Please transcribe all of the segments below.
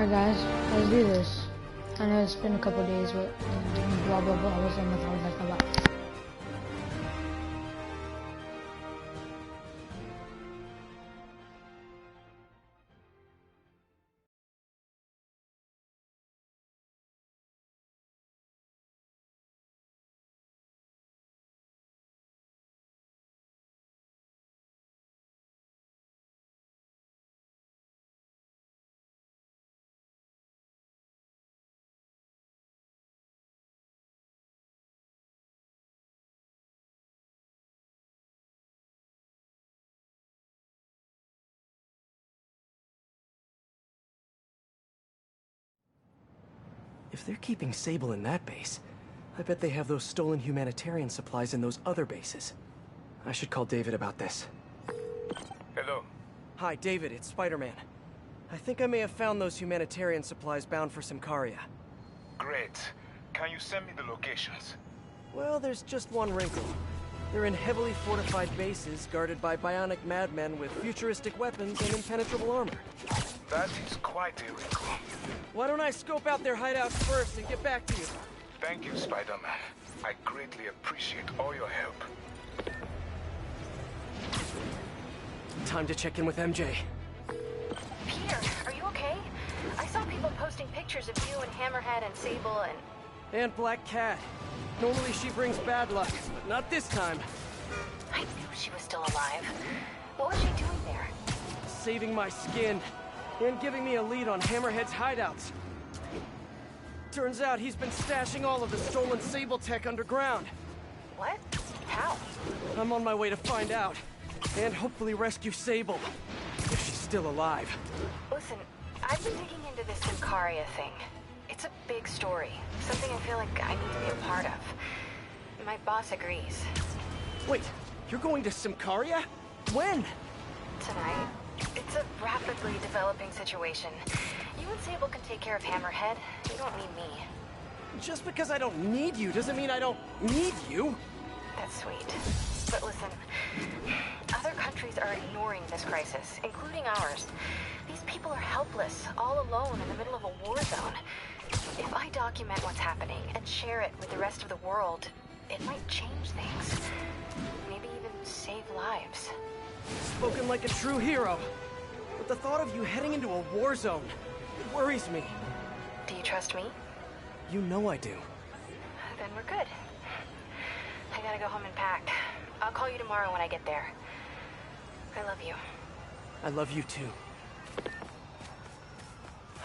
Alright guys, let's do this. I know it's been a couple days, but blah blah blah. I was like, blah. If they're keeping Sable in that base, I bet they have those stolen humanitarian supplies in those other bases. I should call David about this. Hello. Hi, David, it's Spider-Man. I think I may have found those humanitarian supplies bound for Symkaria. Great. Can you send me the locations? Well, there's just one wrinkle. They're in heavily fortified bases guarded by bionic madmen with futuristic weapons and impenetrable armor. That is quite a wrinkle. Why don't I scope out their hideouts first and get back to you? Thank you, Spider-Man. I greatly appreciate all your help. Time to check in with MJ. Peter, are you okay? I saw people posting pictures of you and Hammerhead and Sable and... And Black Cat. Normally she brings bad luck, but not this time. I knew she was still alive. What was she doing there? Saving my skin, and giving me a lead on Hammerhead's hideouts. Turns out he's been stashing all of the stolen Sable tech underground. What? How? I'm on my way to find out, and hopefully rescue Sable, if she's still alive. Listen, I've been digging into this Symkaria thing. It's a big story, something I feel like I need to be a part of. My boss agrees. Wait, you're going to Symkaria? When? Tonight. It's a rapidly developing situation. You and Sable can take care of Hammerhead. You don't need me. Just because I don't need you doesn't mean I don't need you. That's sweet. But listen, other countries are ignoring this crisis, including ours. These people are helpless, all alone in the middle of a war zone. If I document what's happening and share it with the rest of the world, it might change things. Maybe even save lives. Spoken like a true hero. But the thought of you heading into a war zone, it worries me. Do you trust me? You know I do. Then we're good. I gotta go home and pack. I'll call you tomorrow when I get there. I love you. I love you too.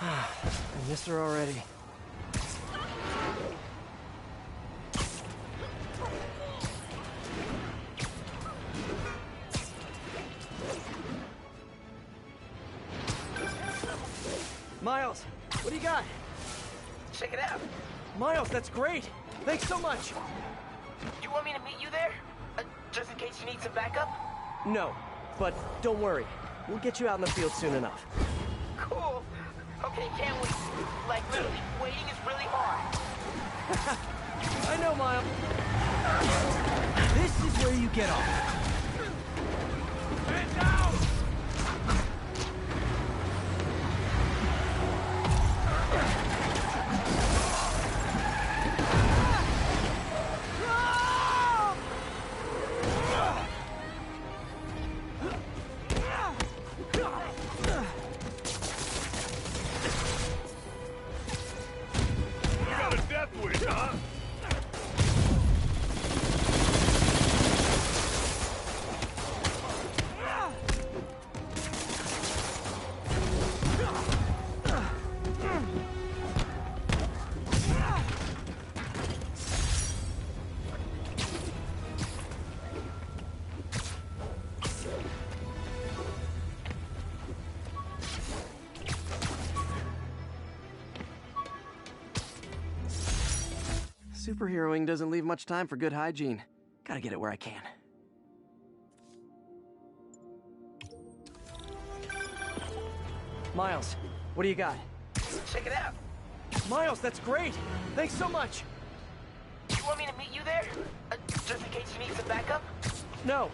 I miss her already. Miles, what do you got? Check it out. Miles, that's great. Thanks so much. You want me to meet you there? Just in case you need some backup? No, but don't worry. We'll get you out in the field soon enough. Cool. Okay, can't wait. Like, literally, waiting is really hard. I know, Miles. This is where you get off. Man down! Superheroing doesn't leave much time for good hygiene. Gotta get it where I can. Miles, what do you got? Check it out. Miles, that's great! Thanks so much! You want me to meet you there? Just in case you need some backup? No,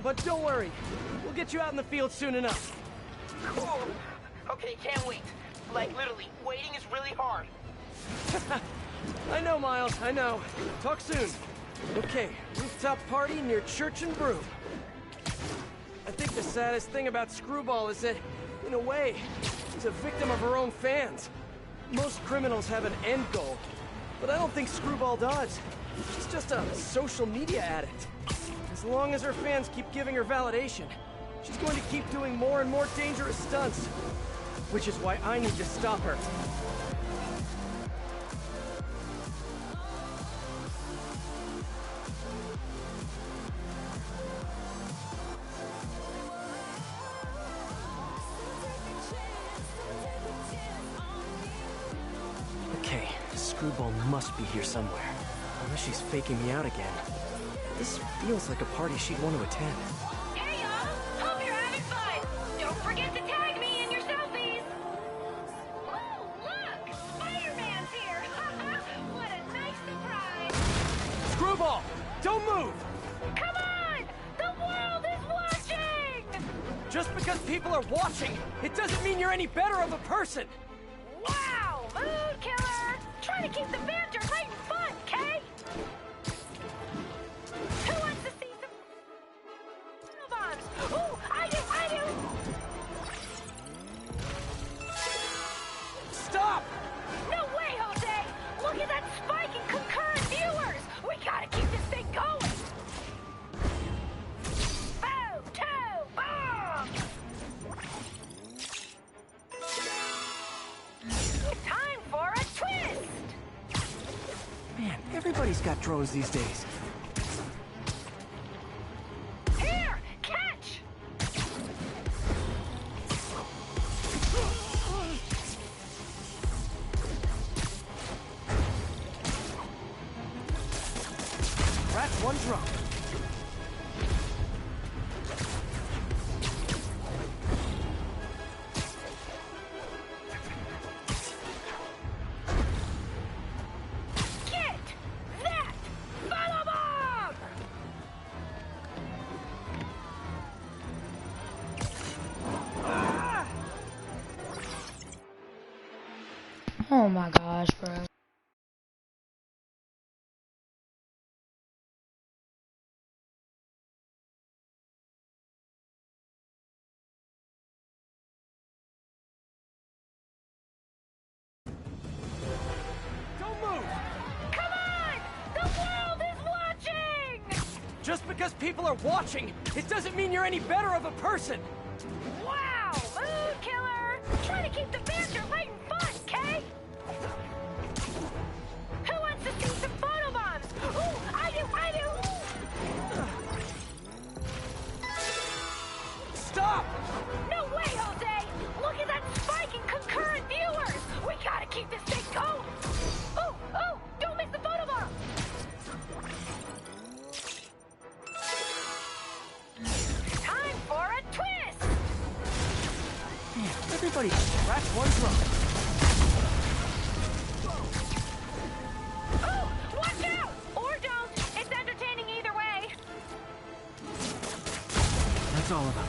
but don't worry. We'll get you out in the field soon enough. Cool. Okay, can't wait. Like literally, waiting is really hard. I know, Miles, I know. Talk soon. Okay, rooftop party near Church and Brew. I think the saddest thing about Screwball is that, in a way, she's a victim of her own fans. Most criminals have an end goal, but I don't think Screwball does. She's just a social media addict. As long as her fans keep giving her validation, she's going to keep doing more and more dangerous stunts. Which is why I need to stop her. Okay, Screwball must be here somewhere. Unless she's faking me out again. This feels like a party she'd want to attend. Hey y'all! Hope you're having fun! Don't forget to tag me in your selfies! Oh, look! Spider-Man's here! What a nice surprise! Screwball! Don't move! Come on! The world is watching! Just because people are watching, it doesn't mean you're any better of a person! Wow! Mood killer! Trying to keep the banter light and fun, Kay? Who wants to see some bombs? Ooh, I do! Stop! No way, Jose! Look at that spike in concurrent viewers! We gotta keep this thing going! Oh, two, bomb! Time for a twist! Man, everybody's got drones these days. Here, catch! That's one drop. Get that photo bomb! Oh my gosh, bro. Don't move! Come on! The world is watching! Just because people are watching, it doesn't mean you're any better of a person! Wow! Mood killer! Trying to keep the banter light and fun, Kay? Who wants to see some photobombs? Ooh, I do! Stop! No way, Jose! Look at that spike in concurrent viewers! We gotta keep this thing going! Ooh, don't miss the photobomb! Time for a twist! Man, everybody, that's one drop. Ooh, watch out! Or don't. It's entertaining either way. That's all of them.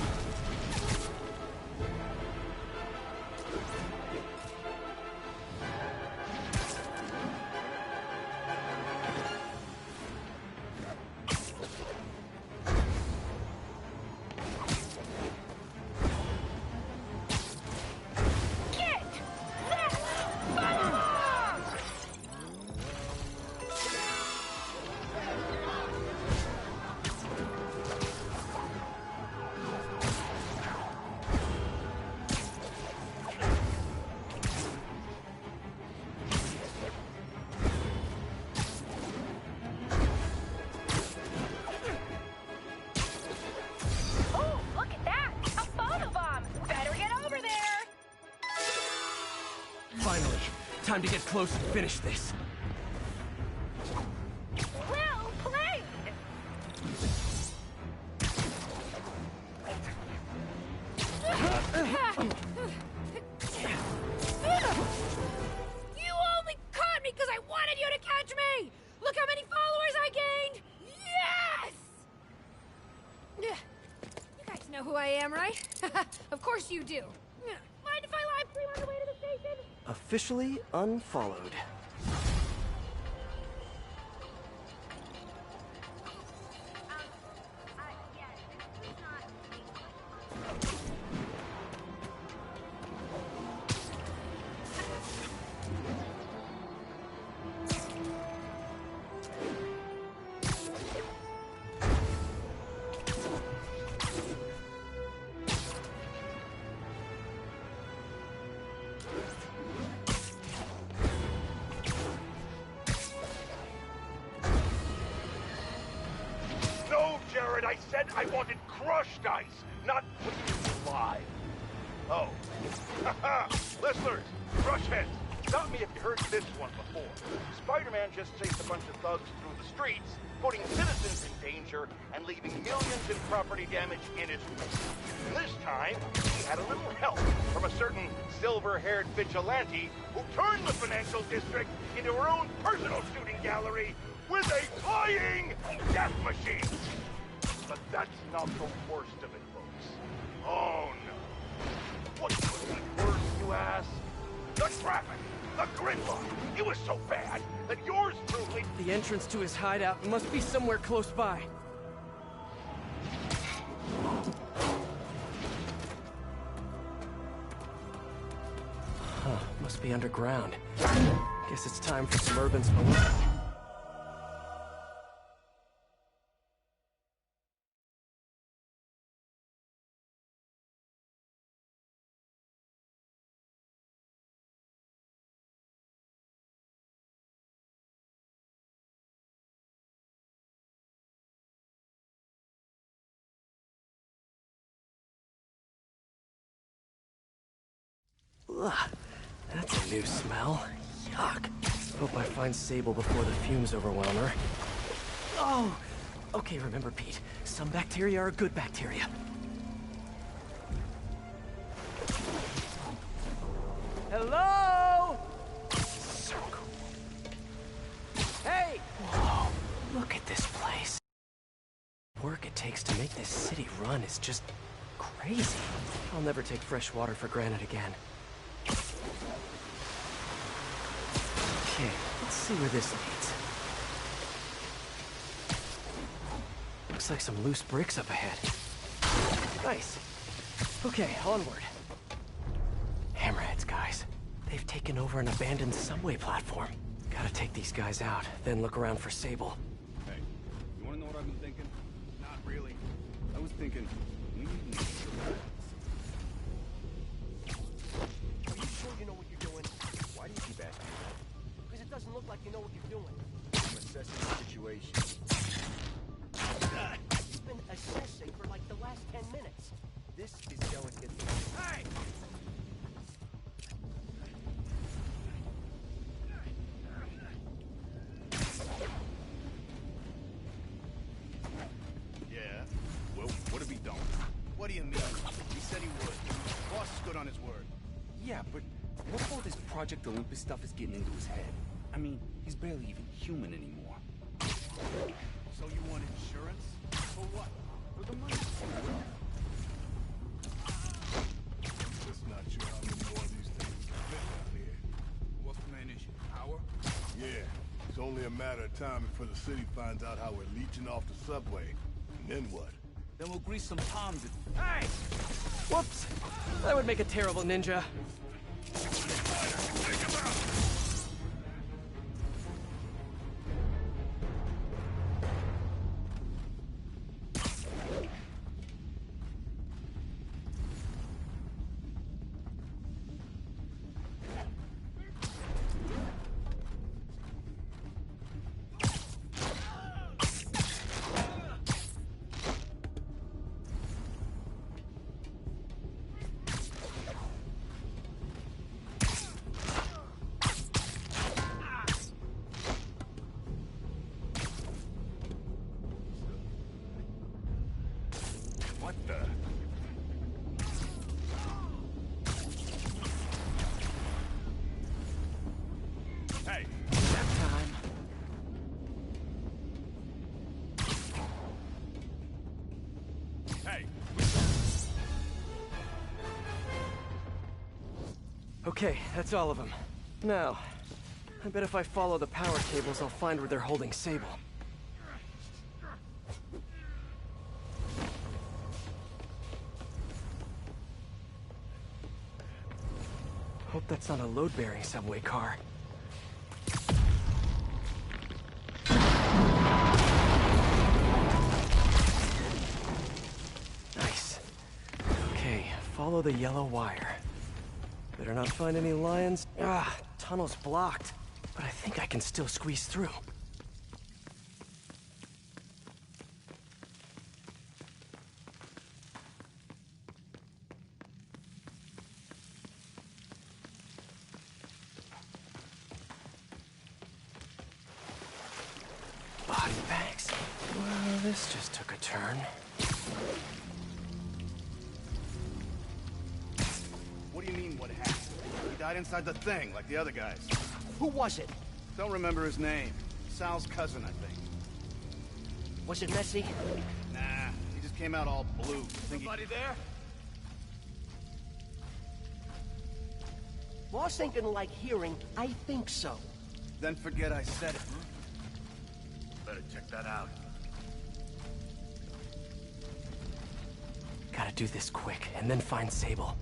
Get that photobomb! Oh, look at that! A photobomb! Better get over there! Finally, time to get close and finish this. Well played! You only caught me because I wanted you to catch me! Look how many followers I gained! Yes! You guys know who I am, right? Of course you do. Mind if I live stream on the way to the station? Officially unfollowed. Jared, I said I wanted crushed ice, not live. Oh. Haha! Listeners, crush heads, stop me if you heard this one before. Spider-Man just chased a bunch of thugs through the streets, putting citizens in danger and leaving millions in property damage in his wake. This time, he had a little help from a certain silver-haired vigilante who turned the financial district into her own personal shooting gallery with a flying death machine. But that's not the worst of it, folks. Oh, no. What could be worse, you ask? The traffic! The gridlock! It was so bad that yours truly... The entrance to his hideout must be somewhere close by. Huh, must be underground. Guess it's time for some urban smoke. Ugh, that's a new smell. Yuck. Hope I find Sable before the fumes overwhelm her. Oh! Okay, remember, Pete. Some bacteria are good bacteria. Hello? So cool. Hey! Whoa, look at this place. The work it takes to make this city run is just crazy. I'll never take fresh water for granted again. Okay, let's see where this leads. Looks like some loose bricks up ahead. Nice. Okay, onward. Hammerheads, guys. They've taken over an abandoned subway platform. Gotta take these guys out, then look around for Sable. Hey, you wanna know what I've been thinking? Not really. I was thinking, we need to... Are you sure you know what you're doing? Why do you keep asking me that? Because it doesn't look like you know what you're doing. I'm assessing the situation. You've been assessing for like the last 10 minutes. This is delicate. Hey! Yeah? Well, what if he don't? What do you mean? He said he would. Boss is good on his word. Yeah, but what all this Project Olympus stuff is getting into his head? I mean, he's barely even human anymore. So you want insurance? For what? For the money. Just not sure how many more of these things can fit down here. What's the main issue? Power? Yeah, it's only a matter of time before the city finds out how we're leeching off the subway. And then what? Then we'll grease some palms and... Hey! Whoops! That would make a terrible ninja. Okay, that's all of them. Now, I bet if I follow the power cables, I'll find where they're holding Sable. Hope that's not a load-bearing subway car. Nice. Okay, follow the yellow wire. Better not find any lions. Ah, tunnel's blocked. But I think I can still squeeze through. Body bags. Well, this just took a turn. What do you mean, what happened? He died inside the thing, like the other guys. Who was it? Don't remember his name. Sal's cousin, I think. Was it messy? Nah, he just came out all blue. Somebody there? Boss ain't gonna like hearing, I think so. Then forget I said it. Better check that out. Gotta do this quick, and then find Sable.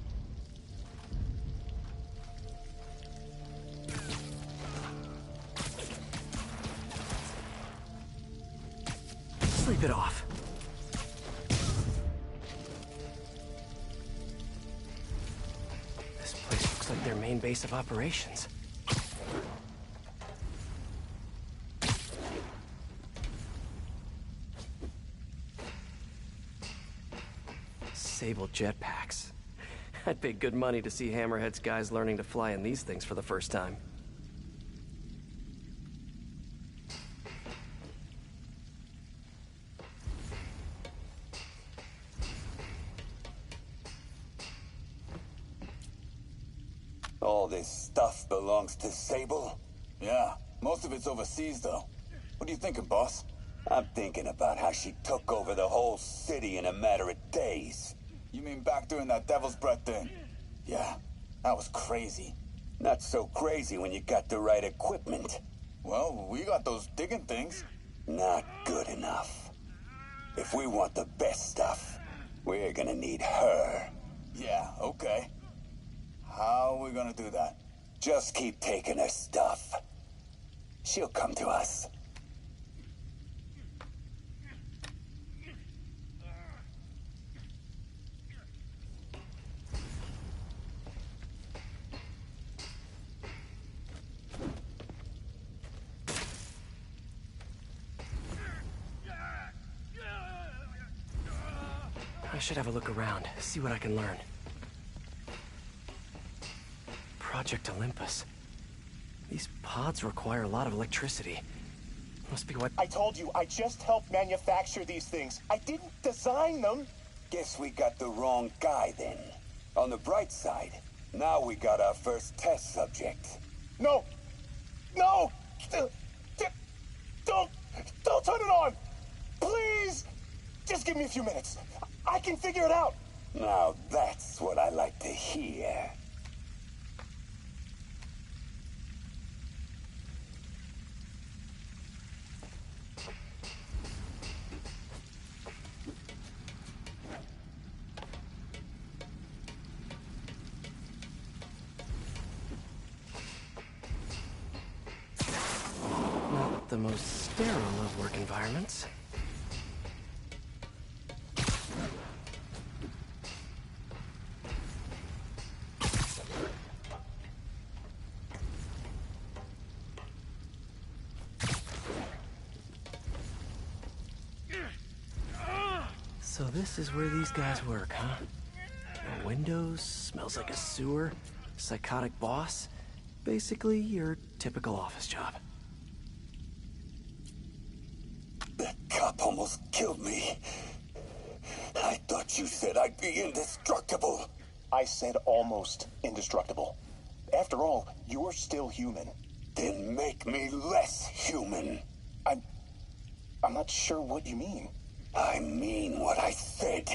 Sleep it off. This place looks like their main base of operations. Sable jetpacks. I'd pay good money to see Hammerhead's guys learning to fly in these things for the first time. All this stuff belongs to Sable? Yeah, most of it's overseas, though. What are you thinking, boss? I'm thinking about how she took over the whole city in a matter of days. You mean back during that Devil's Breath thing? Yeah, that was crazy. Not so crazy when you got the right equipment. Well, we got those digging things. Not good enough. If we want the best stuff, we're gonna need her. Yeah, okay. How are we gonna do that? Just keep taking her stuff. She'll come to us. I should have a look around, see what I can learn. Project Olympus. These pods require a lot of electricity. Must be what... I told you, I just helped manufacture these things. I didn't design them. Guess we got the wrong guy then. On the bright side, now we got our first test subject. No! No! Don't turn it on! Please! Just give me a few minutes. I can figure it out. Now that's what I like to hear. Not the most sterile of work environments. So this is where these guys work, huh? No windows, smells like a sewer, psychotic boss. Basically, your typical office job. That cop almost killed me. I thought you said I'd be indestructible. I said almost indestructible. After all, you're still human. Then make me less human. I'm not sure what you mean. I mean what I said.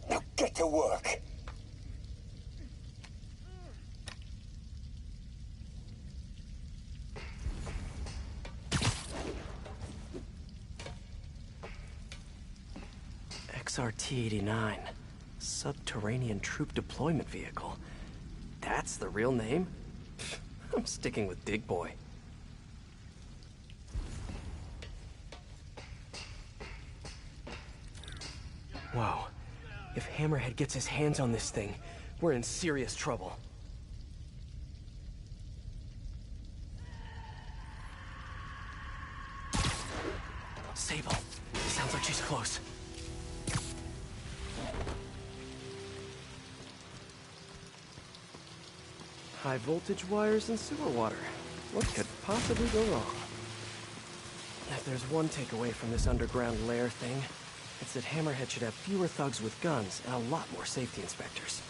Now get to work. XRT-89. Subterranean Troop Deployment Vehicle. That's the real name? I'm sticking with Dig Boy. Whoa. If Hammerhead gets his hands on this thing, we're in serious trouble. Sable. Sounds like she's close. High voltage wires and sewer water. What could possibly go wrong? If there's one takeaway from this underground lair thing, it's that Hammerhead should have fewer thugs with guns and a lot more safety inspectors.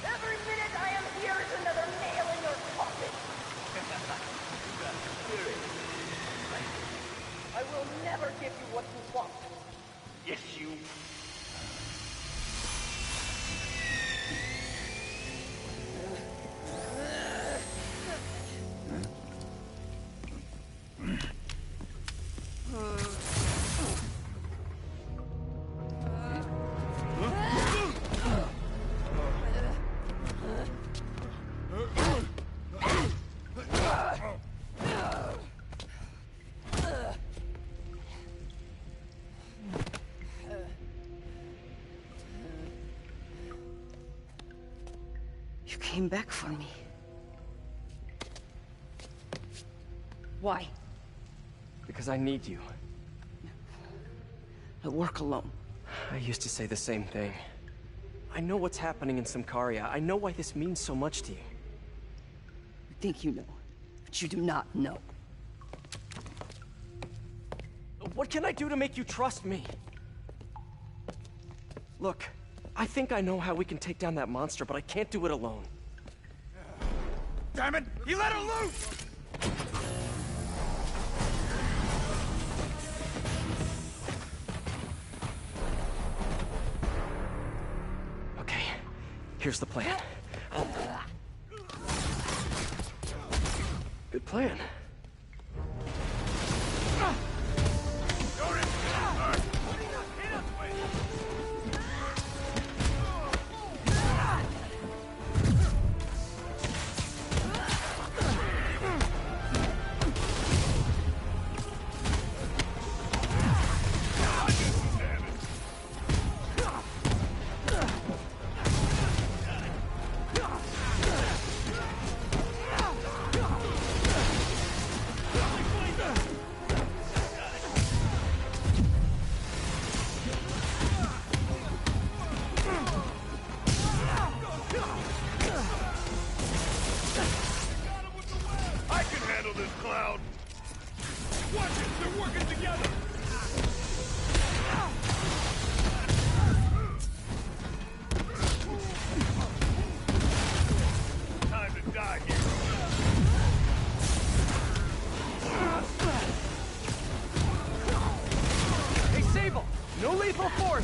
Every minute I am here is another nail in your coffin. I will never give you what you want. Yes, you... You came back for me. Why? Because I need you. I work alone. I used to say the same thing. I know what's happening in Symkaria. I know why this means so much to you. You think you know, but you do not know. What can I do to make you trust me? Look, I think I know how we can take down that monster, but I can't do it alone. Damn it! He let her loose! Okay, here's the plan. Good plan.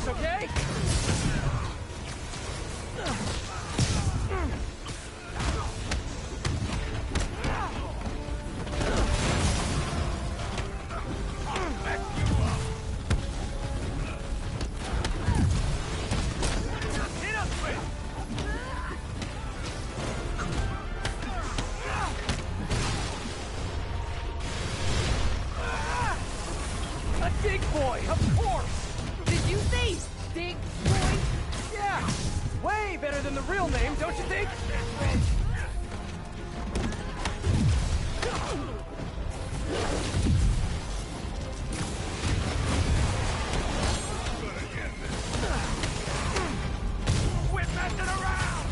Okay? A Dig Boy, of course! Did you say Dig Boy? Yeah! Way better than the real name, don't you think? Quit messing around!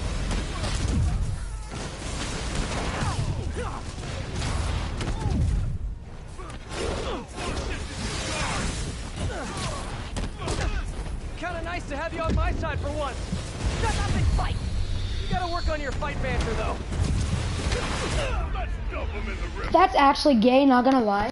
Kinda nice to have you on my side for once. Shut up and fight! You gotta work on your fight banter, though. Let's dump him in the river. That's actually gay, not gonna lie.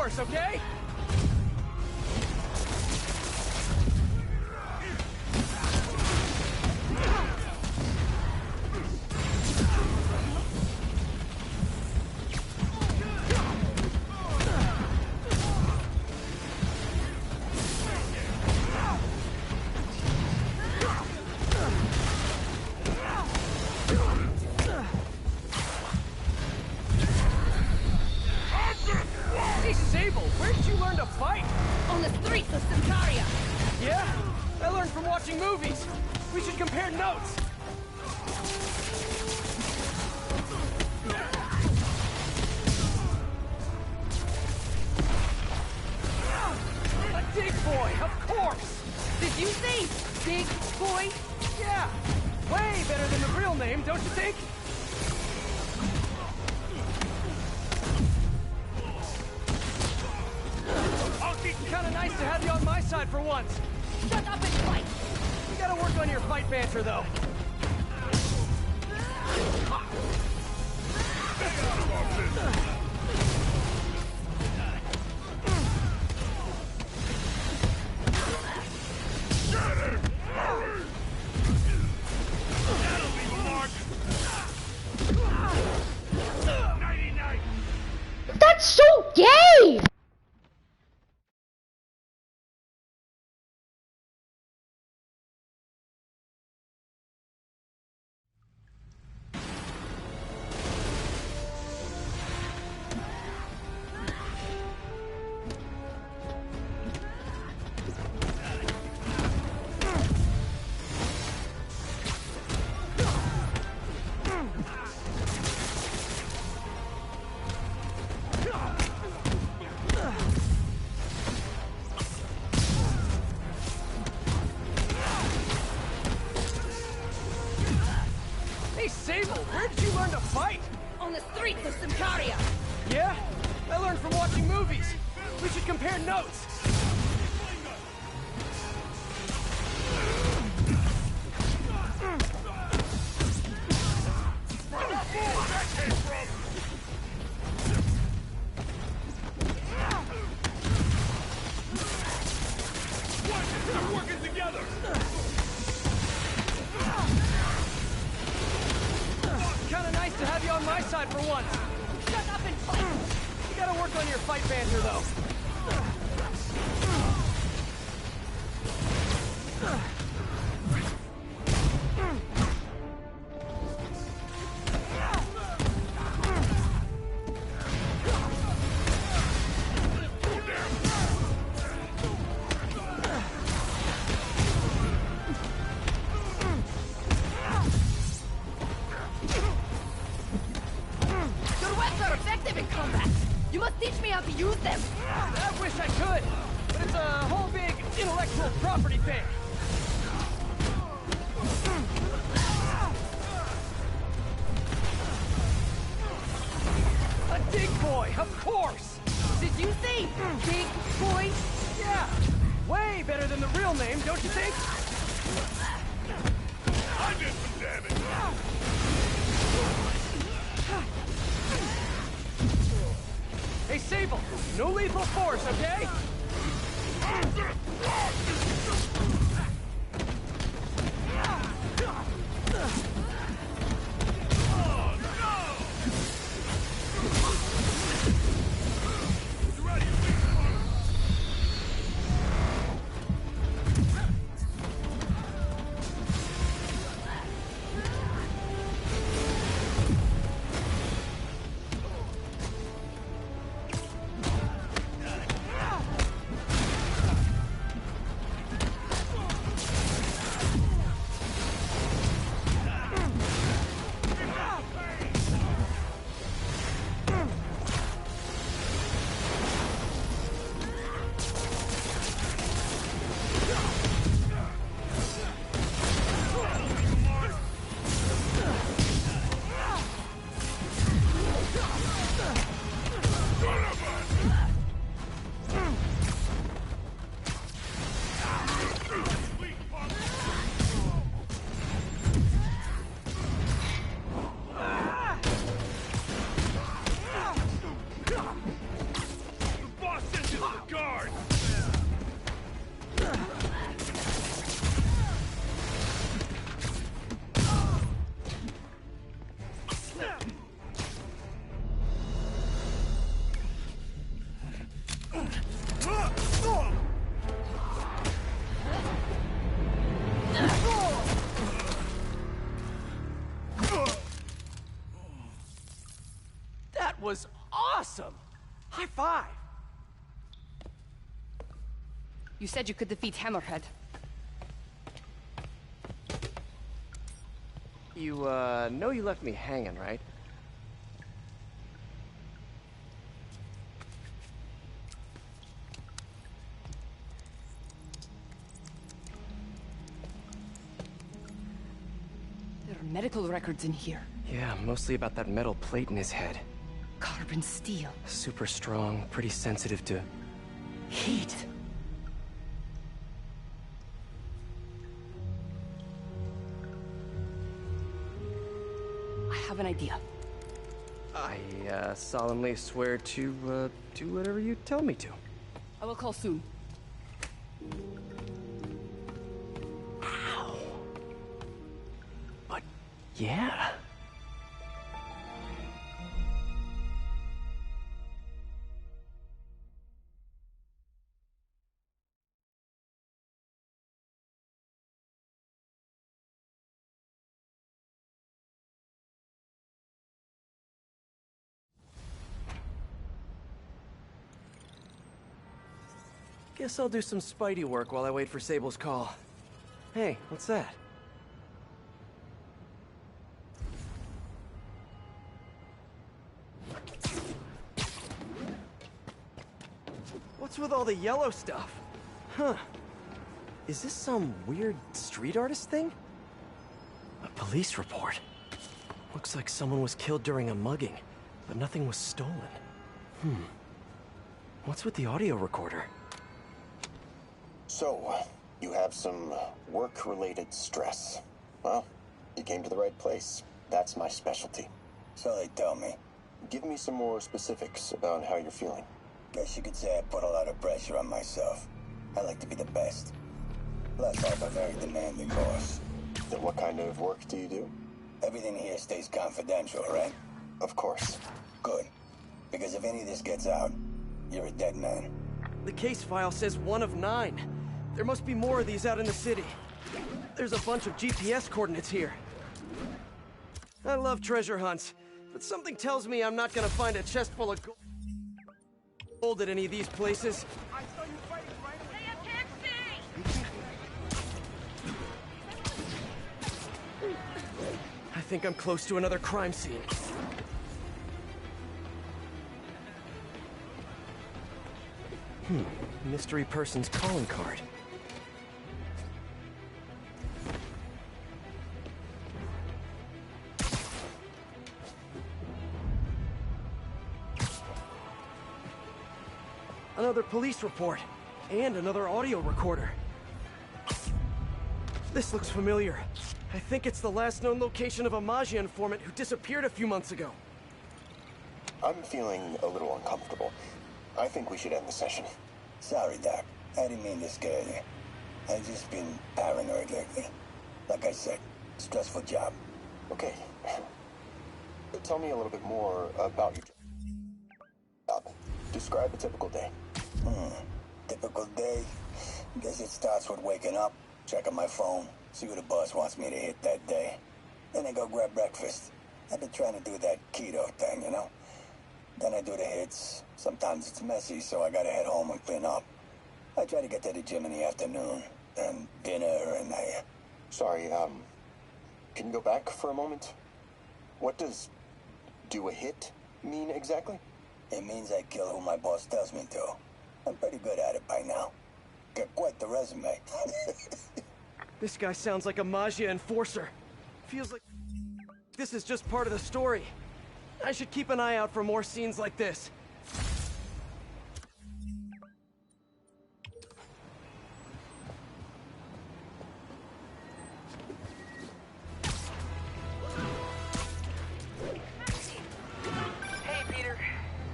force, okay? Hey, Sable, where did you learn to fight? On the streets of Sicaria. Yeah? I learned from watching movies. We should compare notes. A dig boy, of course! Did you say big boy? Yeah! Way better than the real name, don't you think? Kinda nice to have you on my side for once. Shut up and fight! You gotta work on your fight banter, though. That's so gay! Hey, Sable, where did you learn to fight? On the streets of Sicaria. Yeah? I learned from watching movies. We should compare notes. We're working together! Kinda nice to have you on my side for once. Shut up and fight! You gotta work on your fight banter, though. Your webs are effective in combat. You must teach me how to use them. I wish I could, but it's a whole big intellectual property thing. A dig boy, of course! Did you say big boy? Yeah! Way better than the real name, don't you think? I did some damage! Hey, Sable, no lethal force, okay? That was awesome! High five! You said you could defeat Hammerhead. You, know you left me hanging, right? There are medical records in here. Yeah, mostly about that metal plate in his head. Carbon steel. Super strong, pretty sensitive to Heat. I have an idea. I, solemnly swear to, do whatever you tell me to. I will call soon. Ow. But, yeah. Guess I'll do some Spidey work while I wait for Sable's call. Hey, what's that? What's with all the yellow stuff? Huh. Is this some weird street artist thing? A police report. Looks like someone was killed during a mugging, but nothing was stolen. What's with the audio recorder? So, you have some work-related stress. Well, you came to the right place. That's my specialty. So they tell me. Give me some more specifics about how you're feeling. Guess you could say I put a lot of pressure on myself. I like to be the best. Plus, I have a very demanding boss. Then what kind of work do you do? Everything here stays confidential, right? Of course. Good. Because if any of this gets out, you're a dead man. The case file says 1 of 9. There must be more of these out in the city. There's a bunch of GPS coordinates here. I love treasure hunts, but something tells me I'm not gonna find a chest full of gold at any of these places. I saw you fighting, right? Hey, a taxi! I think I'm close to another crime scene. Mystery person's calling card. Another police report, and another audio recorder. This looks familiar. I think it's the last known location of a Maggia informant who disappeared a few months ago. I'm feeling a little uncomfortable. I think we should end the session. Sorry, Doc. I didn't mean to scare you. I've just been paranoid lately. Like I said, stressful job. Okay. Tell me a little bit more about your job. Describe a typical day. Typical day? Guess it starts with waking up, checking my phone, see what the boss wants me to hit that day. Then I go grab breakfast. I've been trying to do that keto thing, you know? Then I do the hits. Sometimes it's messy, so I gotta head home and clean up. I try to get to the gym in the afternoon, then dinner, and I... Sorry, can you go back for a moment? What does do a hit mean exactly? It means I kill who my boss tells me to. I'm pretty good at it by now. Got quite the resume. This guy sounds like a Maggia enforcer. Feels like this is just part of the story. I should keep an eye out for more scenes like this. Hey, Peter.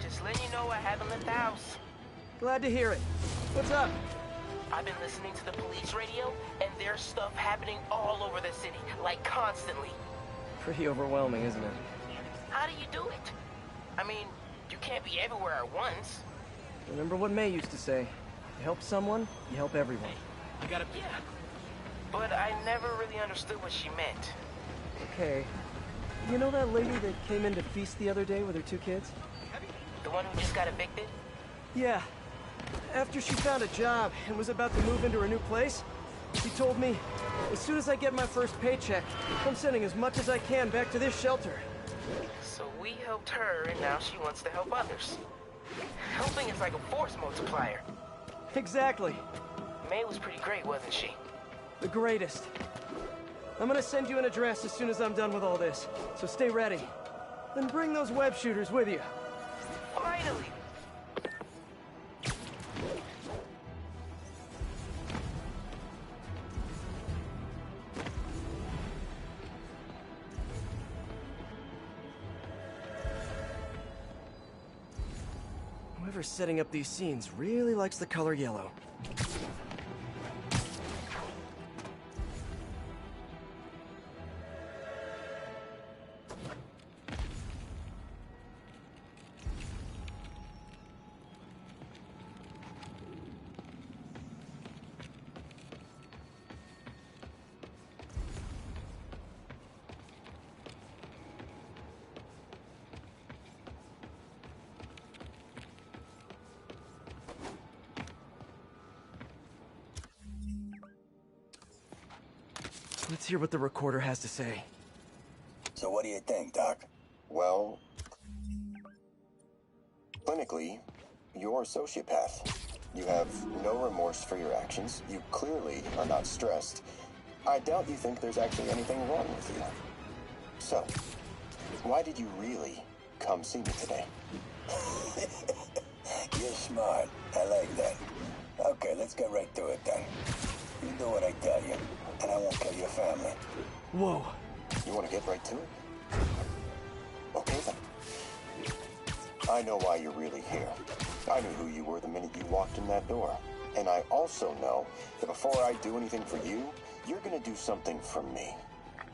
Just letting you know I haven't left the house. Glad to hear it. What's up? I've been listening to the police radio, and there's stuff happening all over the city, like constantly. Pretty overwhelming, isn't it? How do you do it? I mean, you can't be everywhere at once. Remember what May used to say. You help someone, you help everyone. You gotta... Yeah. But I never really understood what she meant. Okay. You know that lady that came in to feast the other day with her 2 kids? The one who just got evicted? Yeah. After she found a job and was about to move into her new place, she told me, as soon as I get my first paycheck, I'm sending as much as I can back to this shelter. So we helped her, and now she wants to help others. Helping is like a force multiplier. Exactly. May was pretty great, wasn't she? The greatest. I'm gonna send you an address as soon as I'm done with all this, so stay ready. Then bring those web shooters with you. Finally! Whoever's setting up these scenes really likes the color yellow. Let's hear what the recorder has to say. So what do you think, Doc? Well, clinically, you're a sociopath. You have no remorse for your actions. You clearly are not stressed. I doubt you think there's actually anything wrong with you. So, why did you really come see me today? You're smart. I like that. Okay, let's get right to it then. You do what I tell you, and I won't kill your family. Whoa. You want to get right to it? Okay then. I know why you're really here. I knew who you were the minute you walked in that door. And I also know that before I do anything for you, you're gonna do something for me.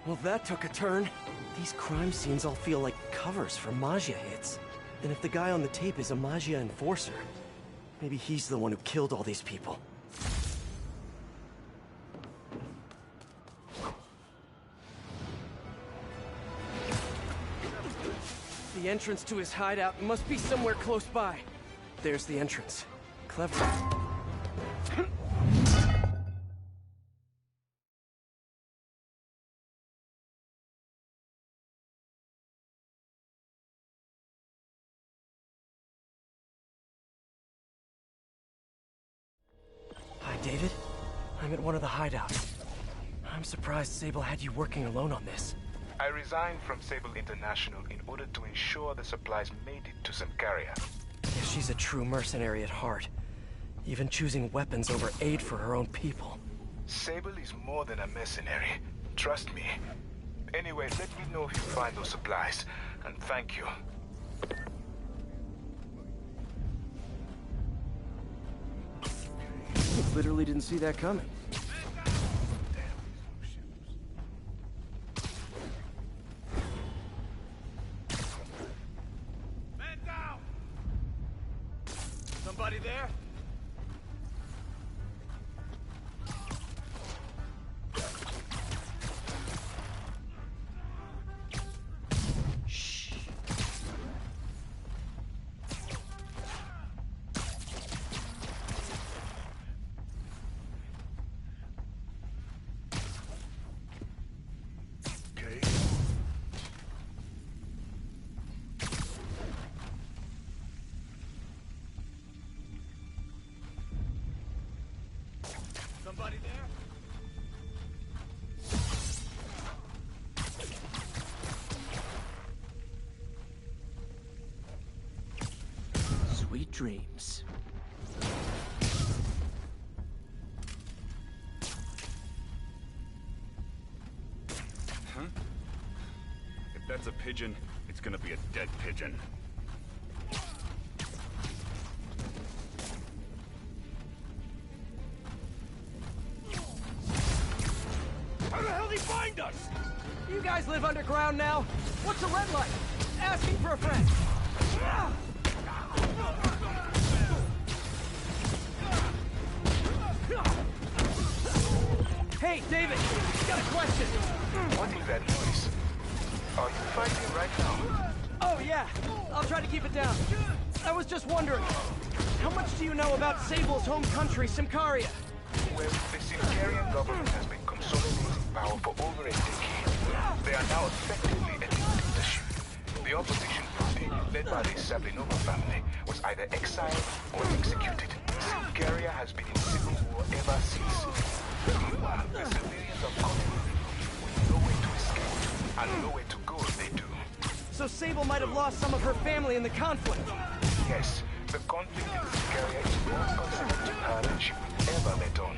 Well, that took a turn. These crime scenes all feel like covers for Maggia hits. And if the guy on the tape is a Maggia enforcer, maybe he's the one who killed all these people. The entrance to his hideout must be somewhere close by. There's the entrance. Clever. Hi, David. I'm at one of the hideouts. I'm surprised Sable had you working alone on this. I resigned from Sable International in order to ensure the supplies made it to Sankaria. Yeah, she's a true mercenary at heart. Even choosing weapons over aid for her own people. Sable is more than a mercenary. Trust me. Anyway, let me know if you find those supplies. And thank you. Literally didn't see that coming. Man down! Somebody there? Somebody there? Sweet dreams. Huh? If that's a pigeon, it's gonna be a dead pigeon. How the hell did he find us? You guys live underground now? What's a red light? Asking for a friend. Hey, David, got a question. What is that noise? Are you fighting right now? Oh, yeah. I'll try to keep it down. I was just wondering, how much do you know about Sable's home country, Symkaria? Well, the Symkarian government has been consolidating power for over a decade. They are now effectively a dictatorship. The opposition party, led by the Sablinova family, was either exiled or executed. Symkaria has been in civil war ever since. Meanwhile, the civilians are constantly with nowhere to escape and nowhere to go if they do. So Sable might have lost some of her family in the conflict. Yes, the conflict in Symkaria is more considered to her than she will ever let on.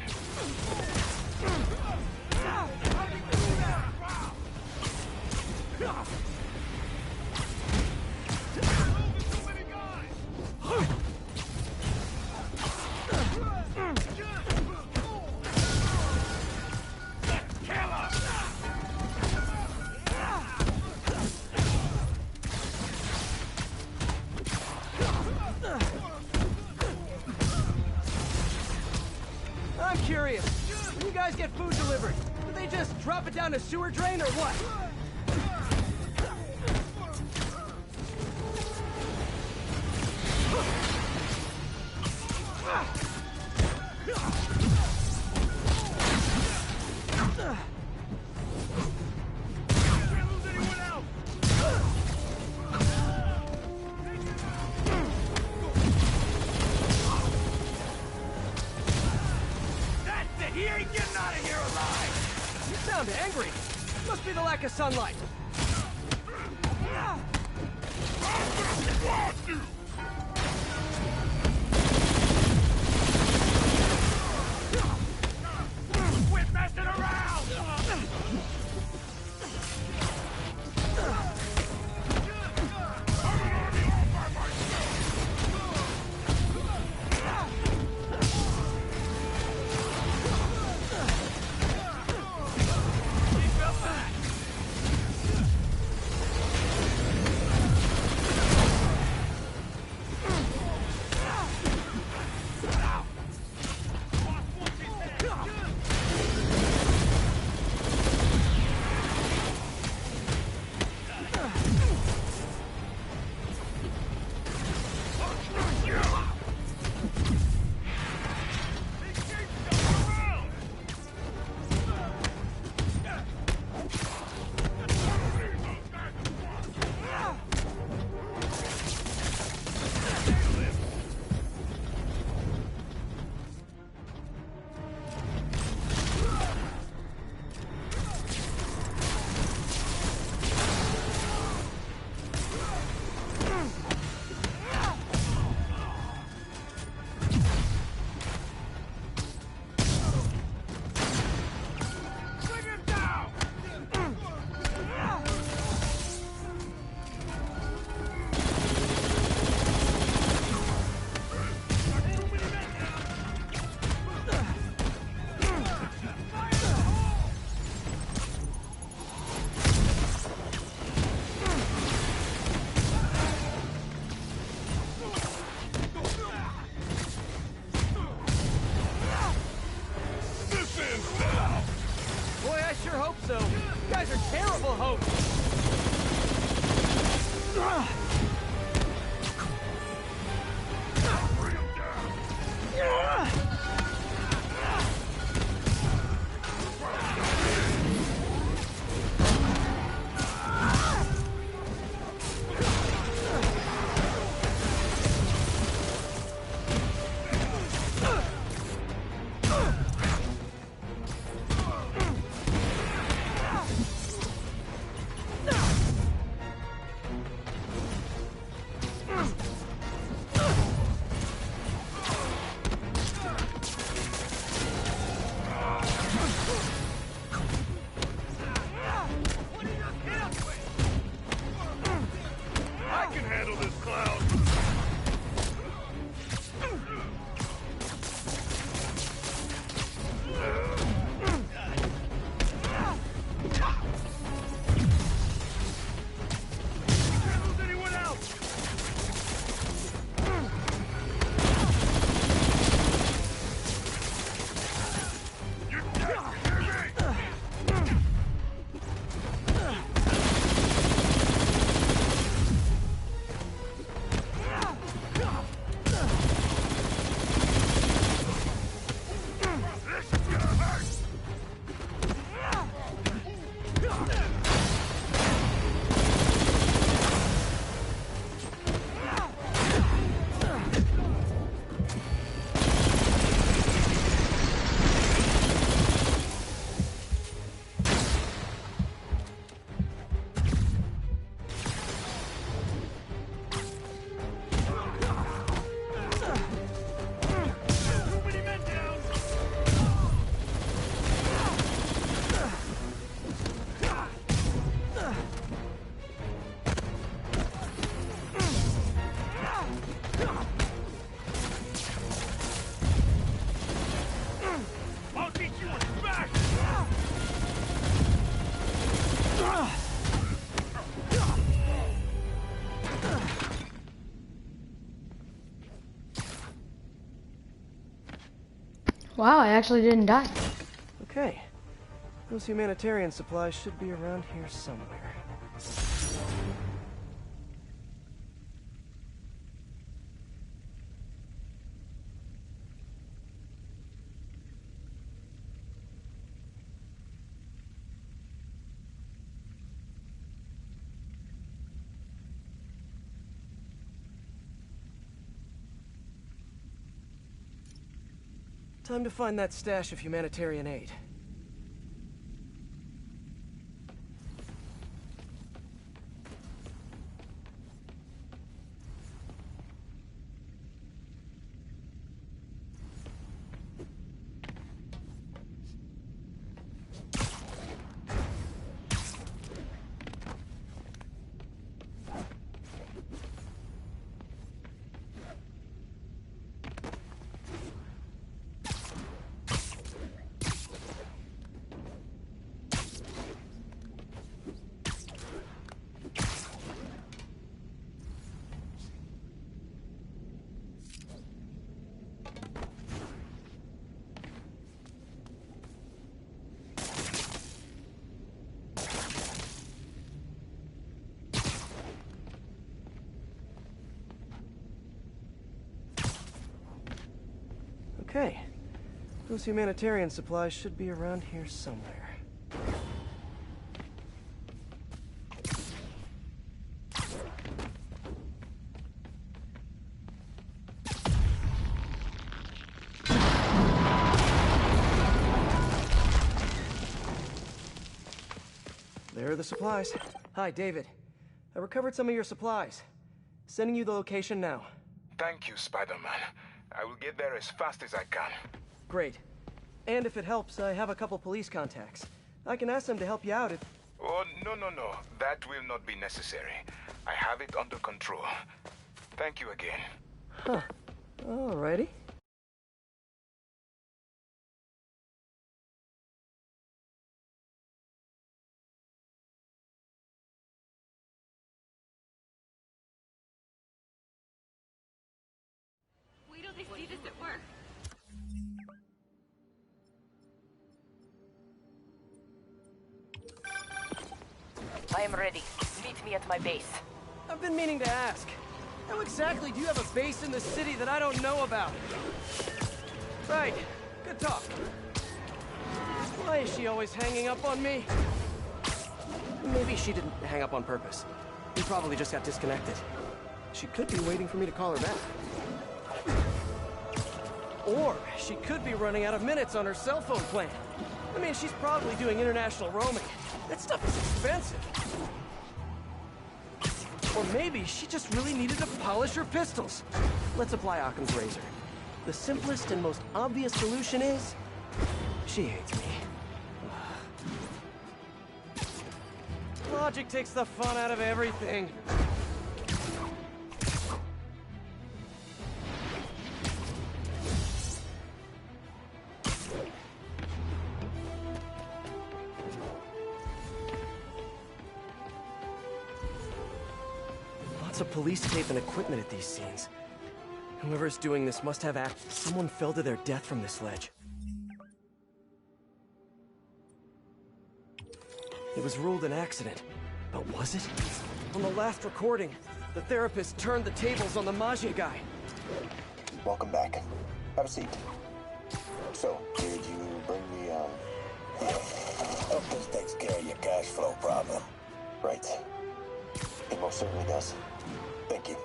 I'm curious. When you guys get food delivered, do they just drop it down a sewer drain or what? He ain't getting out of here alive! You sound angry. Must be the lack of sunlight. Quit messing around! Wow, I actually didn't die. Okay. Those humanitarian supplies should be around here somewhere. Time to find that stash of humanitarian aid. Okay. Those humanitarian supplies should be around here somewhere. There are the supplies. Hi, David. I recovered some of your supplies. Sending you the location now. Thank you, Spider-Man. I will get there as fast as I can. Great. And if it helps, I have a couple police contacts. I can ask them to help you out if... Oh, no. That will not be necessary. I have it under control. Thank you again. Huh. Alrighty. Wait till they see this at work. I am ready. Meet me at my base. I've been meaning to ask. How exactly do you have a base in the city that I don't know about? Right. Good talk. Why is she always hanging up on me? Maybe she didn't hang up on purpose. We probably just got disconnected. She could be waiting for me to call her back. Or she could be running out of minutes on her cell phone plan. I mean, she's probably doing international roaming. That stuff is expensive. Or maybe she just really needed to polish her pistols. Let's apply Occam's razor. The simplest and most obvious solution is... she hates me. Logic takes the fun out of everything. Lots of police tape and equipment at these scenes. Whoever's doing this must have someone fell to their death from this ledge. It was ruled an accident, but was it? On the last recording, the therapist turned the tables on the Maggia guy. Welcome back. Have a seat. So, did you bring the, Yeah. Hope this takes care of your cash flow problem. Right. It most certainly does. Thank you.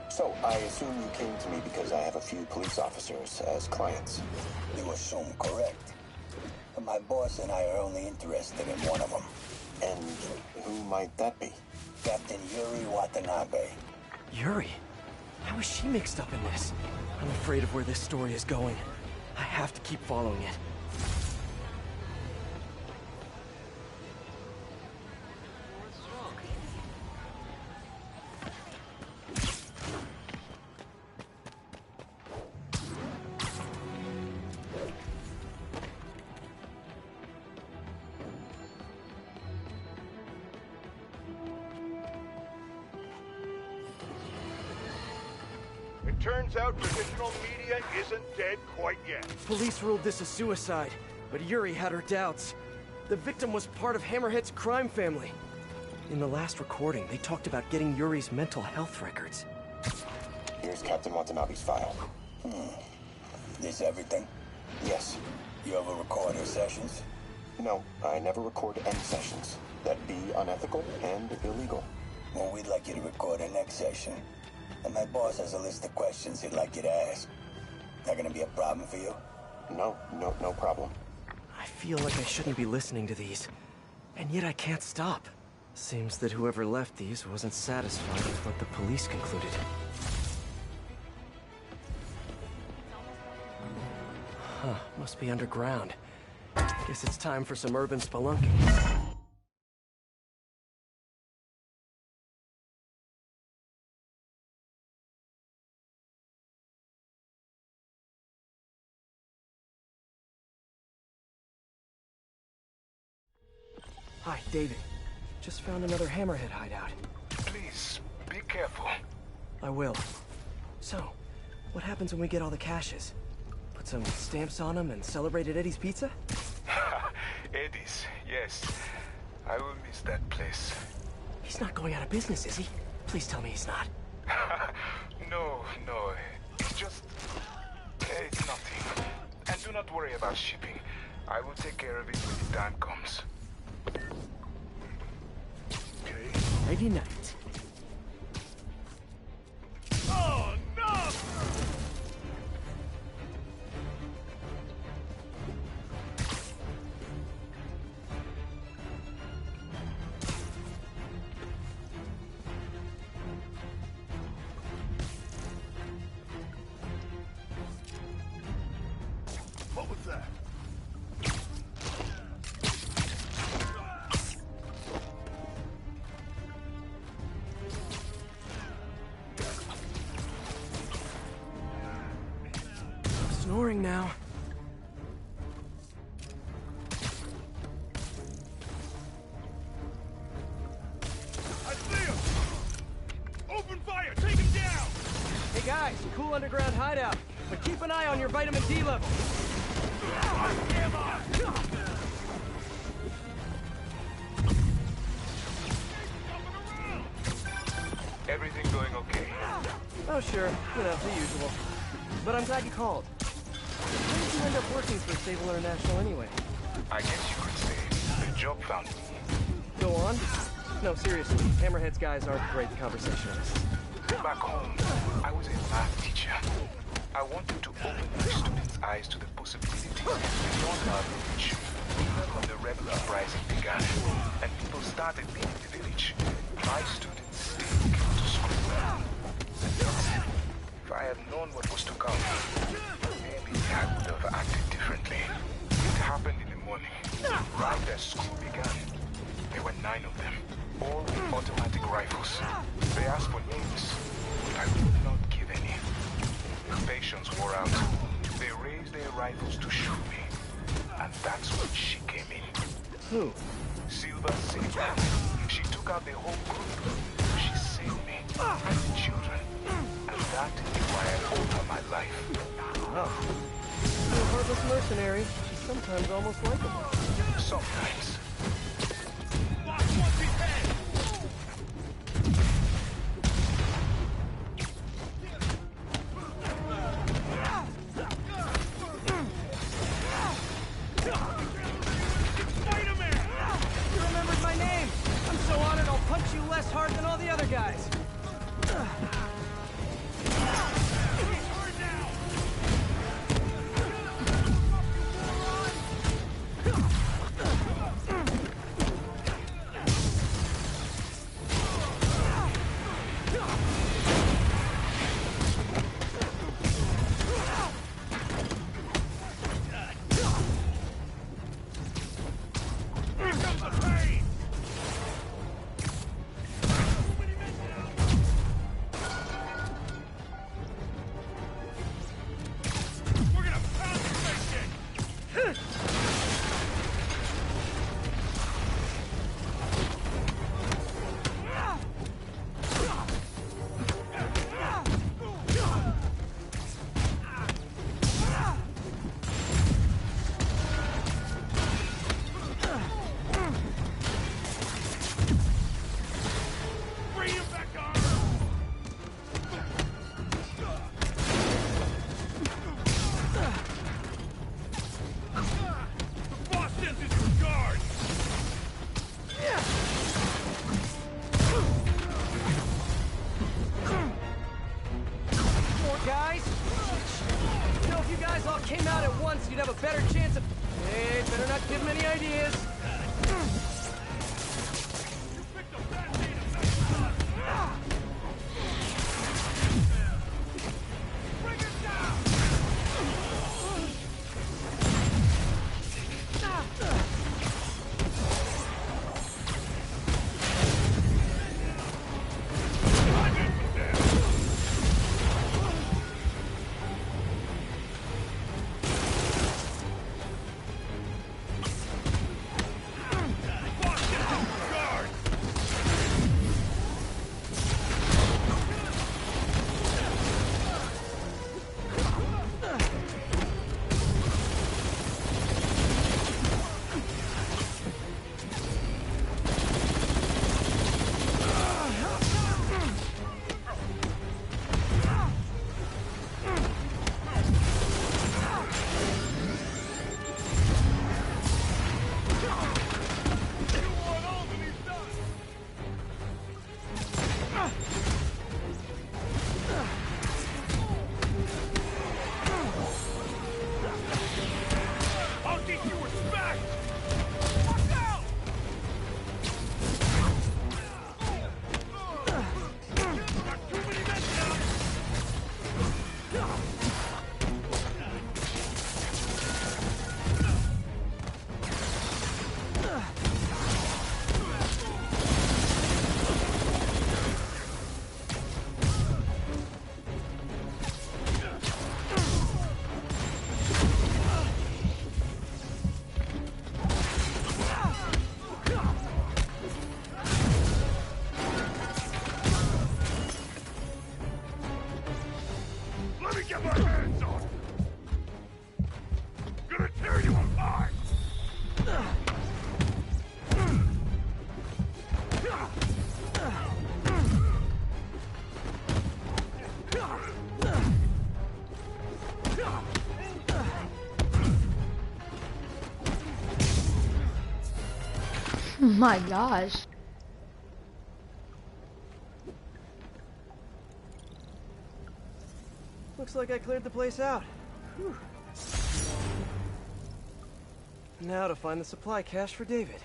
So, I assume you came to me because I have a few police officers as clients. You assume correct. But my boss and I are only interested in one of them. And who might that be? Captain Yuri Watanabe. Yuri? How is she mixed up in this? I'm afraid of where this story is going. I have to keep following it. Turns out traditional media isn't dead quite yet. Police ruled this a suicide, but Yuri had her doubts. The victim was part of Hammerhead's crime family. In the last recording, they talked about getting Yuri's mental health records. Here's Captain Watanabe's file. This everything? Yes. You ever record her sessions? No, I never record any sessions. That'd be unethical and illegal. Well, we'd like you to record our next session. And my boss has a list of questions he'd like you to ask. That gonna be a problem for you? No problem. I feel like I shouldn't be listening to these, and yet I can't stop. Seems that whoever left these wasn't satisfied with what the police concluded. Huh, must be underground. Guess it's time for some urban spelunking. Hi, David. Just found another Hammerhead hideout. Please, be careful. I will. So, what happens when we get all the caches? Put some stamps on them and celebrate at Eddie's Pizza? Eddie's, yes. I will miss that place. He's not going out of business, is he? Please tell me he's not. No. It's just... it's nothing. And do not worry about shipping. I will take care of it when the time comes. Friday night. Oh, no! What was that? Snoring now. I see him! Open fire! Take him down! Hey guys, cool underground hideout, but keep an eye on your vitamin D level. Everything going okay? Oh sure, the usual. But I'm glad you called. How did you end up working for Sable International anyway? I guess you could say the job found me. Go on. No, seriously, Hammerhead's guys aren't great conversationalists. Back home, I was a math teacher. I wanted to open my students' eyes to the possibilities beyond our village. When the rebel uprising began, and people started leaving the village, my students still came to school. If I had known what was to come, maybe I would have acted differently. It happened in the morning, right as school began. There were 9 of them, all with automatic rifles. They asked for names, but I would not give any. Patience wore out. They raised their rifles to shoot me, and that's when she came in. Who? Silver Saber. She took out the whole group. She saved me and the children, and that is why I owe her my life. Oh. You're a heartless mercenary. She's sometimes almost likable. Sometimes. You remembered my name! I'm so honored I'll punch you less hard than all the other guys. came out at once, you'd have a better chance of... Hey, better not give him any ideas. My gosh. Looks like I cleared the place out. Whew. Now to find the supply cache for David.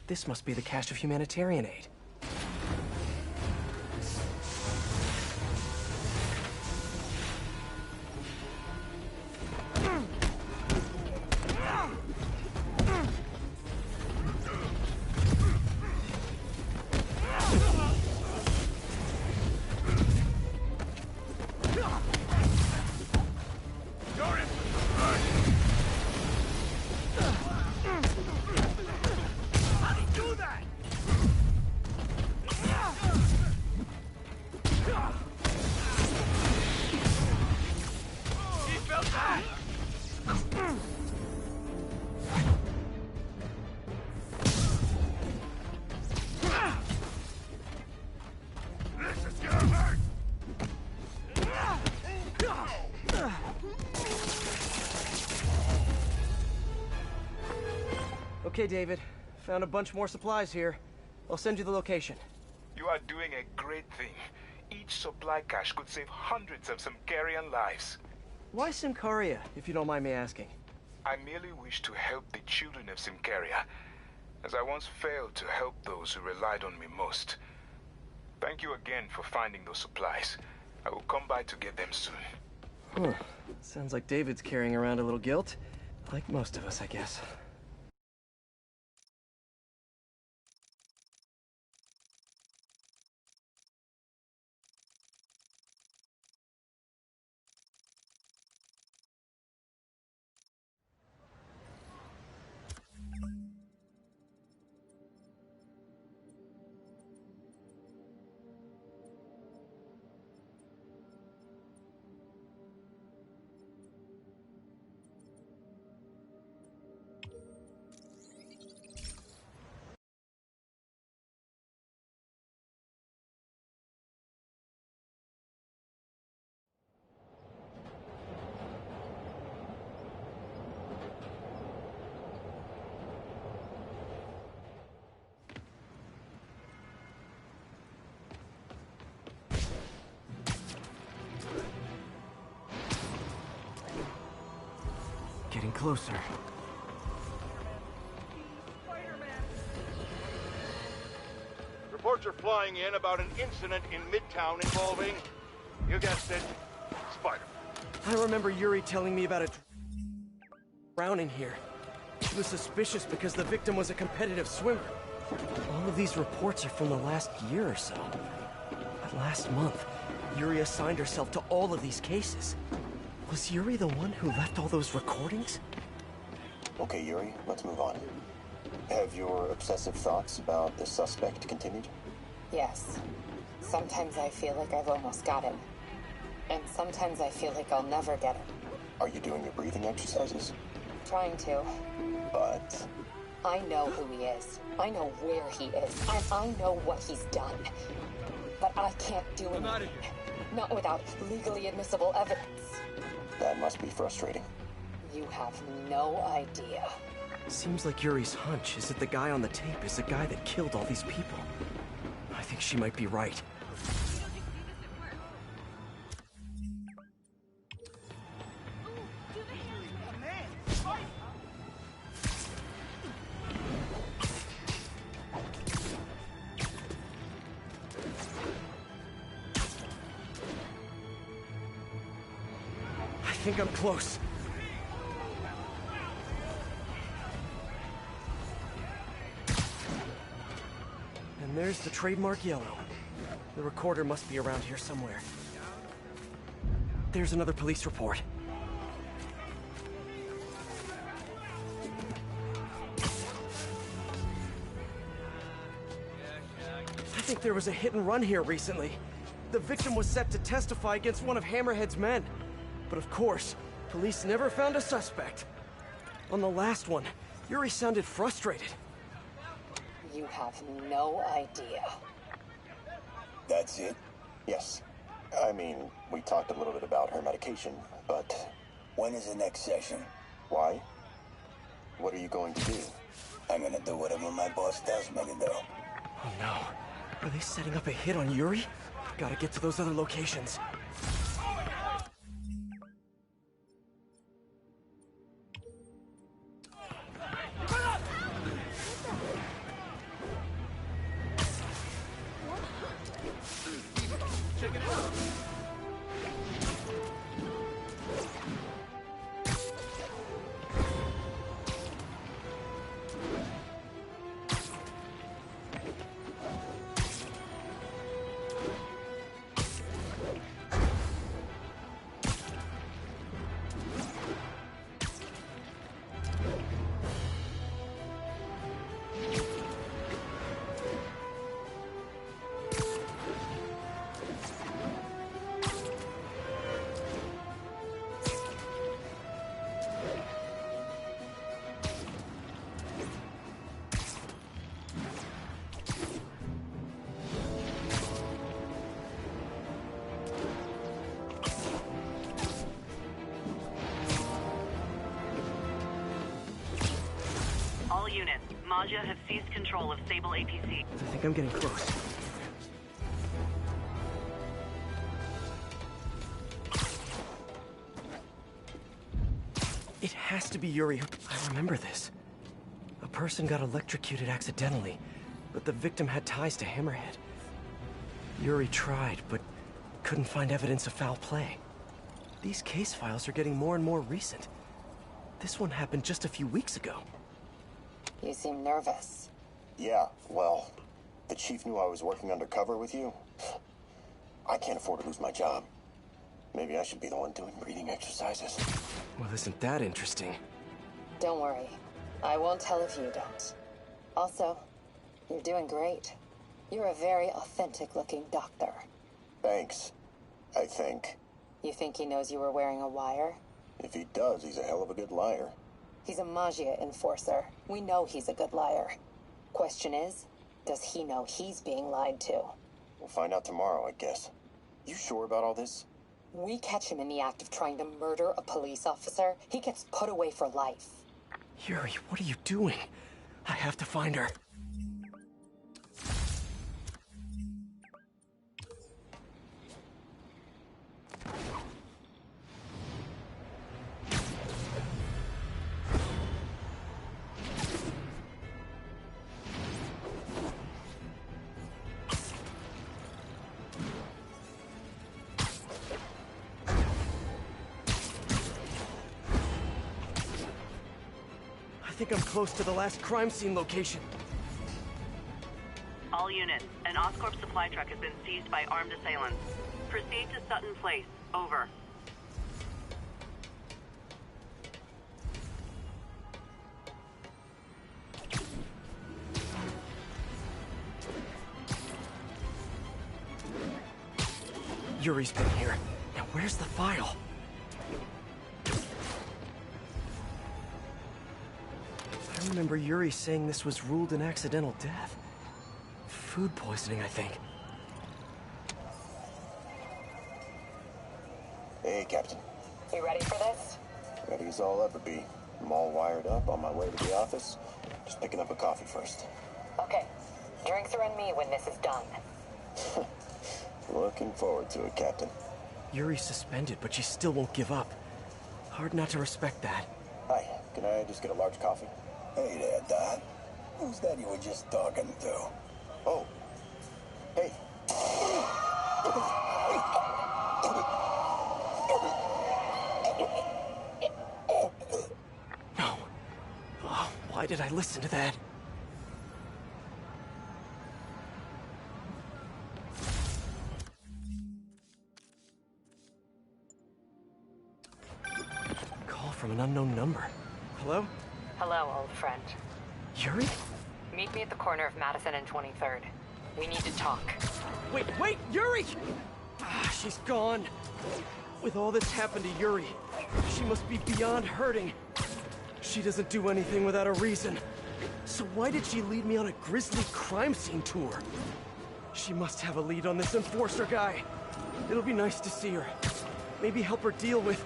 This must be the cache of humanitarian aid. Okay, David. Found a bunch more supplies here. I'll send you the location. You are doing a great thing. Each supply cache could save hundreds of Simkarian lives. Why Simcaria, if you don't mind me asking? I merely wish to help the children of Simcaria, as I once failed to help those who relied on me most. Thank you again for finding those supplies. I will come by to get them soon. Huh. Sounds like David's carrying around a little guilt. Like most of us, I guess. getting closer. Reports are flying in about an incident in Midtown involving, you guessed it, Spider-Man. I remember Yuri telling me about a drowning here. She was suspicious because the victim was a competitive swimmer. All of these reports are from the last year or so. But last month, Yuri assigned herself to all of these cases. Was Yuri the one who left all those recordings? Okay, Yuri, let's move on. Have your obsessive thoughts about the suspect continued? Yes. Sometimes I feel like I've almost got him. And sometimes I feel like I'll never get him. Are you doing your breathing exercises? Trying to. But... I know who he is. I know where he is. And I know what he's done. But I can't do anything. Not without legally admissible evidence. That must be frustrating. You have no idea. Seems like Yuri's hunch is that the guy on the tape is the guy that killed all these people. I think she might be right. I think I'm close. And there's the trademark yellow. The recorder must be around here somewhere. There's another police report. I think there was a hit and run here recently. The victim was set to testify against one of Hammerhead's men. But of course, police never found a suspect. On the last one, Yuri sounded frustrated. You have no idea. That's it? Yes. I mean, we talked a little bit about her medication, but... When is the next session? Why? What are you going to do? I'm gonna do whatever my boss tells me to do. Oh no. Are they setting up a hit on Yuri? Gotta get to those other locations. Units, Maja has seized control of Sable APC. I think I'm getting close. It has to be Yuri. I remember this. A person got electrocuted accidentally, but the victim had ties to Hammerhead. Yuri tried, but couldn't find evidence of foul play. These case files are getting more and more recent. This one happened just a few weeks ago. You seem nervous. Yeah, well, the chief knew I was working undercover with you. I can't afford to lose my job. Maybe I should be the one doing breathing exercises. Well, isn't that interesting? Don't worry. I won't tell if you don't. Also, you're doing great. You're a very authentic-looking doctor. Thanks, I think. You think he knows you were wearing a wire? If he does, he's a hell of a good liar. He's a Magia enforcer. We know he's a good liar. Question is, does he know he's being lied to? We'll find out tomorrow, I guess. You sure about all this? We catch him in the act of trying to murder a police officer, he gets put away for life. Yuri, what are you doing? I have to find her. think I'm close to the last crime scene location. All units, an Oscorp supply truck has been seized by armed assailants. Proceed to Sutton Place. Over. Yuri's been here. Now where's the file? I remember Yuri saying this was ruled an accidental death. Food poisoning, I think. Hey, Captain. You ready for this? Ready as I'll ever be. I'm all wired up, on my way to the office. Just picking up a coffee first. Okay. Drinks are on me when this is done. Looking forward to it, Captain. Yuri's suspended, but she still won't give up. Hard not to respect that. Hi, can I just get a large coffee? Hey there, Dad. Who's that you were just talking to? Oh. Hey. No. Oh, why did I listen to that? Call from an unknown number. Hello? Hello, old friend. Yuri? Meet me at the corner of Madison and 23rd. We need to talk. Wait, Yuri! Ah, she's gone. With all that's happened to Yuri, she must be beyond hurting. She doesn't do anything without a reason. So why did she lead me on a grisly crime scene tour? She must have a lead on this enforcer guy. It'll be nice to see her. Maybe help her deal with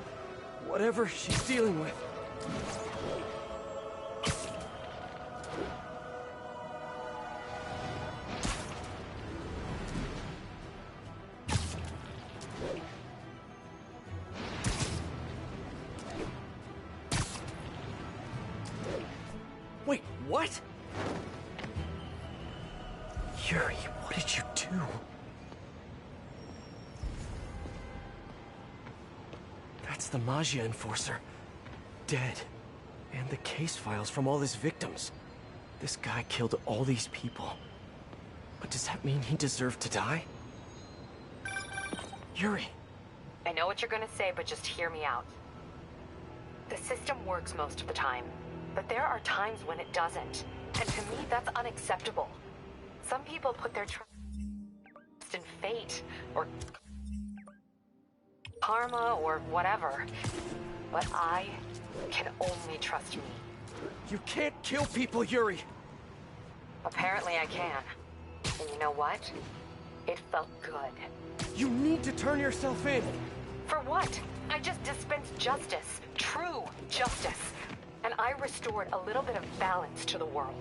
whatever she's dealing with. Wait, what? Yuri, what did you do? That's the Maggia enforcer. Dead. And the case files from all his victims. This guy killed all these people. But does that mean he deserved to die? Yuri. I know what you're gonna say, but just hear me out. The system works most of the time, but there are times when it doesn't. And to me, that's unacceptable. Some people put their trust in fate, or karma, or whatever. But I can only trust me. You can't kill people, Yuri! Apparently I can. And you know what? It felt good. You need to turn yourself in! For what? I just dispensed justice. True justice. And I restored a little bit of balance to the world.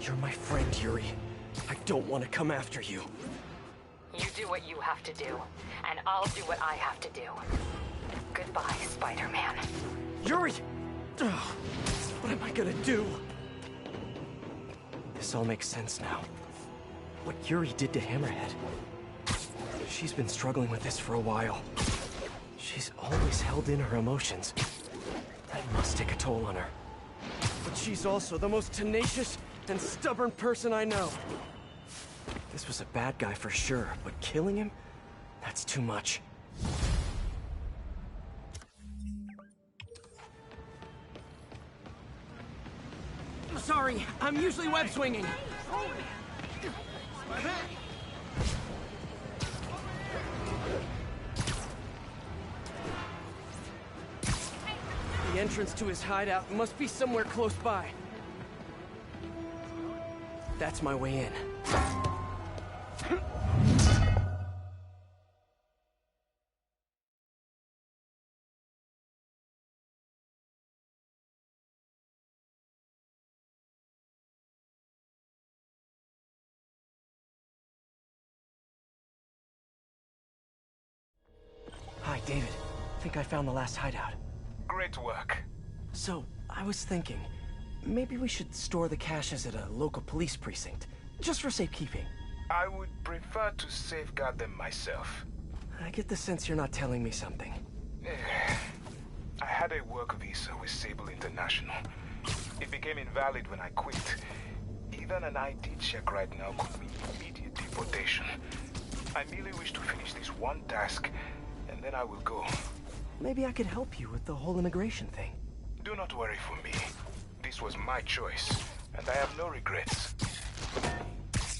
You're my friend, Yuri. I don't want to come after you. You do what you have to do, and I'll do what I have to do. Goodbye, Spider-Man. Yuri! Ugh, what am I gonna do? This all makes sense now. What Yuri did to Hammerhead. She's been struggling with this for a while. She's always held in her emotions. That must take a toll on her. But she's also the most tenacious and stubborn person I know. This was a bad guy for sure, but killing him? That's too much. Sorry, I'm usually web swinging. The entrance to his hideout must be somewhere close by. That's my way in. Hi, David. Think I found the last hideout. Great work. So, I was thinking, maybe we should store the caches at a local police precinct, just for safekeeping. I would prefer to safeguard them myself. I get the sense you're not telling me something. I had a work visa with Sable International. It became invalid when I quit. Even an ID check right now could mean immediate deportation. I merely wish to finish this one task, and then I will go. Maybe I could help you with the whole immigration thing. Do not worry for me. This was my choice, and I have no regrets.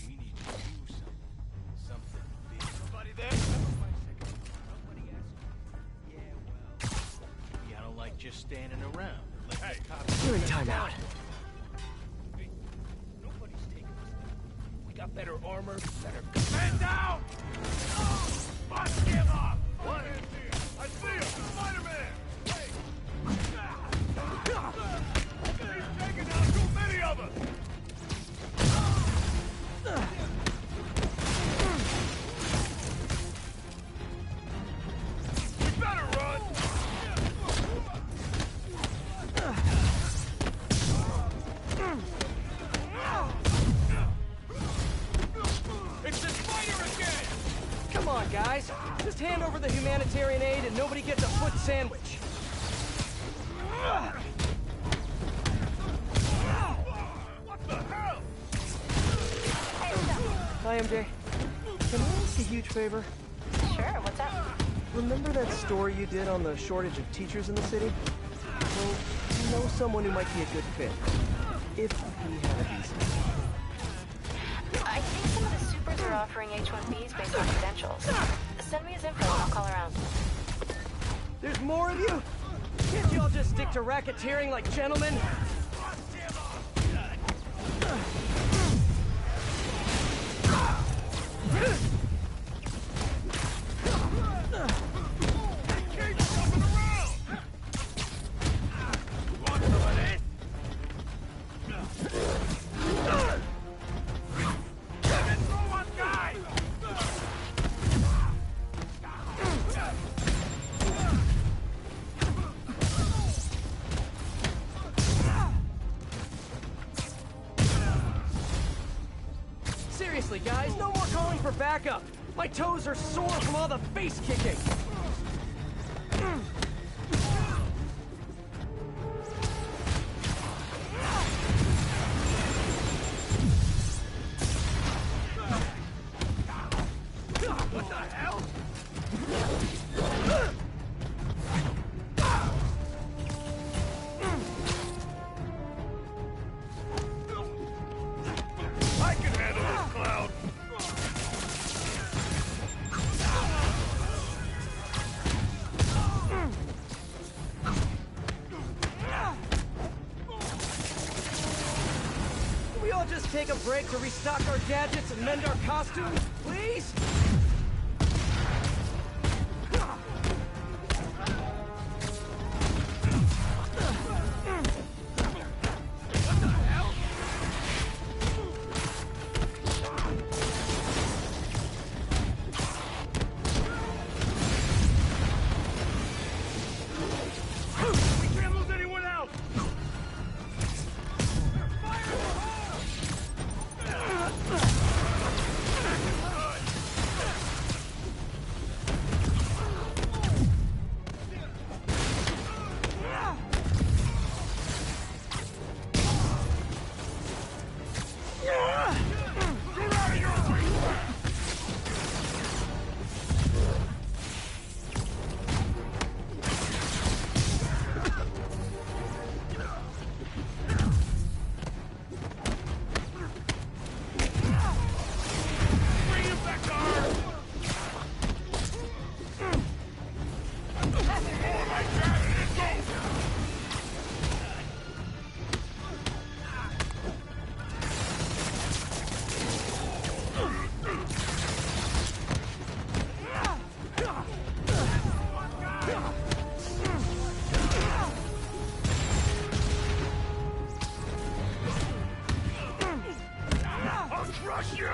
We need to do something big. Somebody there? Nobody asked. Yeah, well, maybe I don't like just standing around. Hey, You're in timeout. Hey, nobody's taking us. We got better armor, better. Man down! Bust him up! One hand here. I see him! Spider-Man! Hey! He's taking out too many of us! We better run! It's the spider again! Come on, guys. Just hand over the humanitarian aid and nobody gets a foot sandwich. What the hell? Hi, MJ. Can I ask a huge favor? Sure, what's up? Remember that story you did on the shortage of teachers in the city? Well, you know someone who might be a good fit. If he had a visa. I think some of the supers are offering H-1Bs based on credentials. Send me his info and I'll call around. There's more of you? Can't you all just stick to racketeering like gentlemen? Seriously, guys, no more calling for backup. My toes are sore from all the face kicking. What the hell? I can handle this cloud. Can we all just take a break to restock our gadgets and mend our costumes, please? We can't lose anyone else. Bring him back to Earth. More like that and it's over. I'll crush you!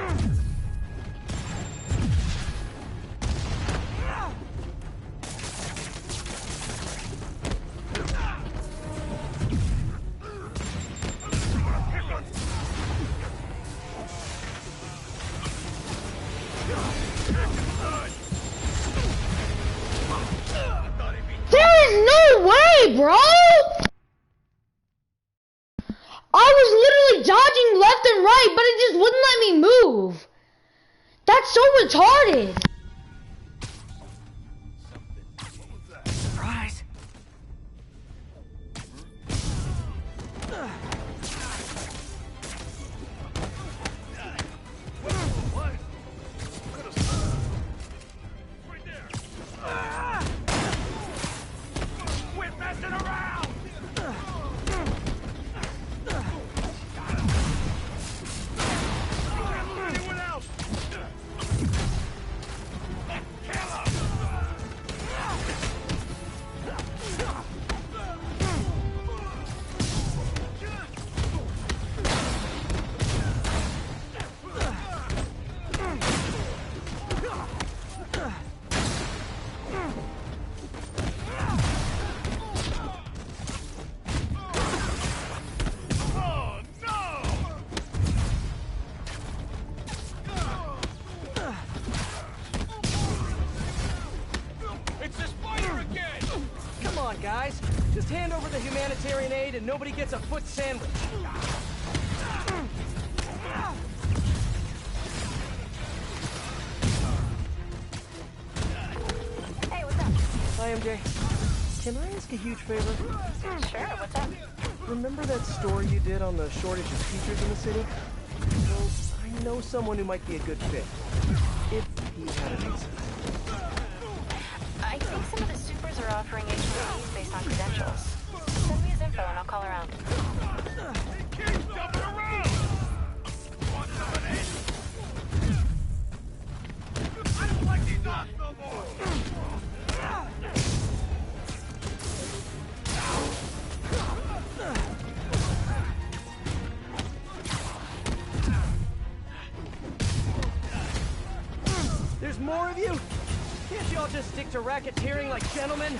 There is no way, bro! right, but it just wouldn't let me move. That's so retarded. Surprise. Quit messing around! Anyone else? Guys, just hand over the humanitarian aid and nobody gets a foot sandwich. Hey, what's up? Hi, MJ. Can I ask a huge favor? Sure, what's up? Remember that story you did on the shortage of teachers in the city? Well, I know someone who might be a good fit. If he had a visa. I think some of the supers are offering H-1Bs based on credentials. Send me his info and I'll call around. I don't like these odds no more! There's more of you? Can't y'all just stick to racketeering like gentlemen?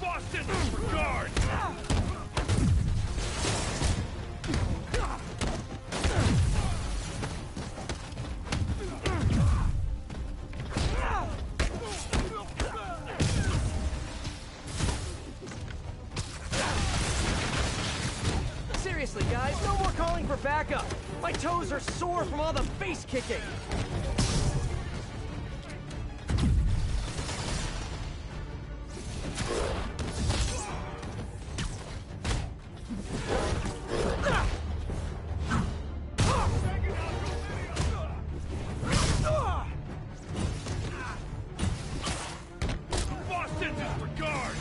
Boston, disregard! Seriously, guys, no more calling for backup. My toes are sore from all the face kicking. Boston, disregard!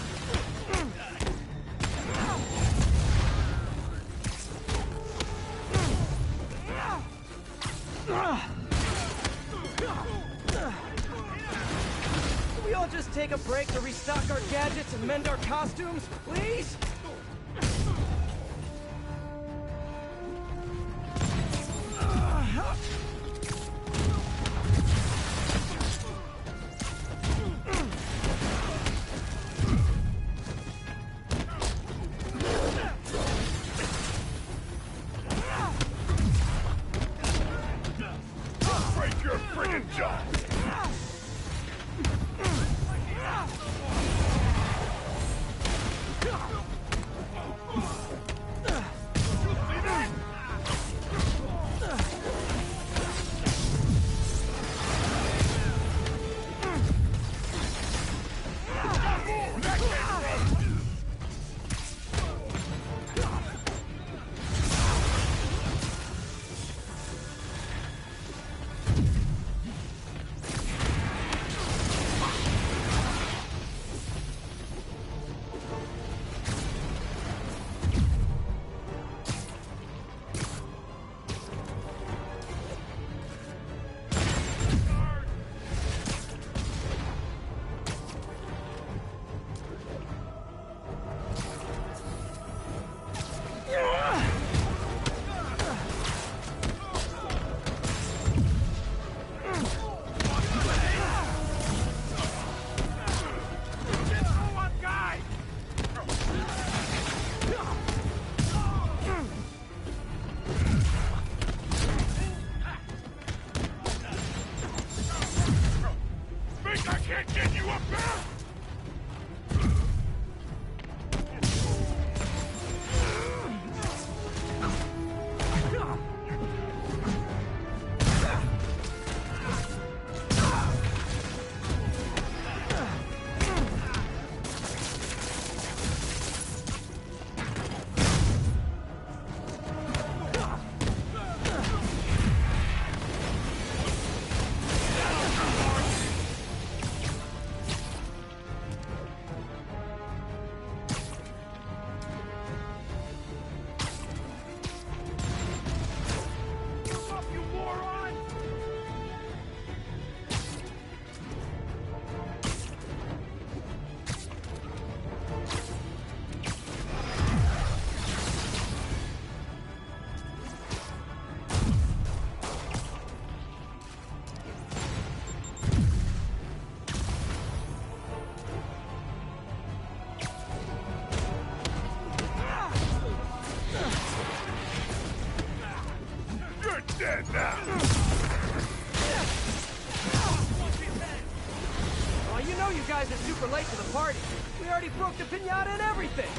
Can we all just take a break to restock our gadgets and mend our costumes, please? Break your friggin' jaw! super late to the party. We already broke the piñata and everything.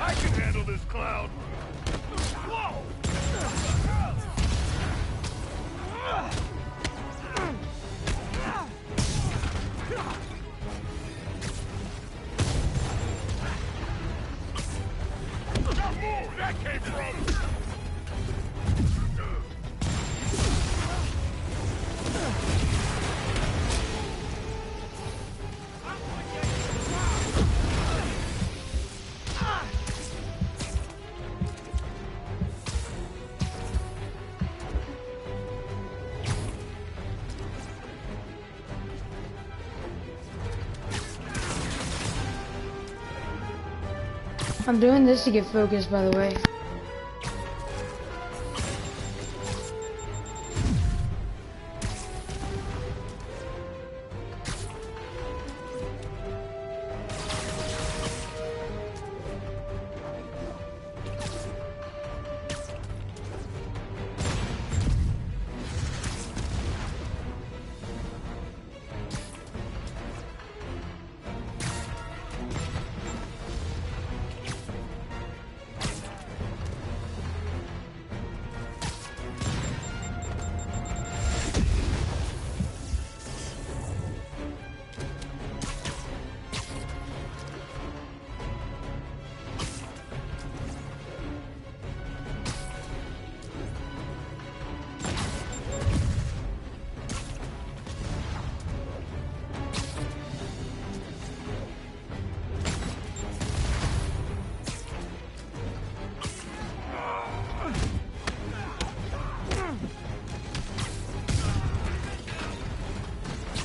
I can handle this clown. Whoa! That came from... I'm doing this to get focused, by the way.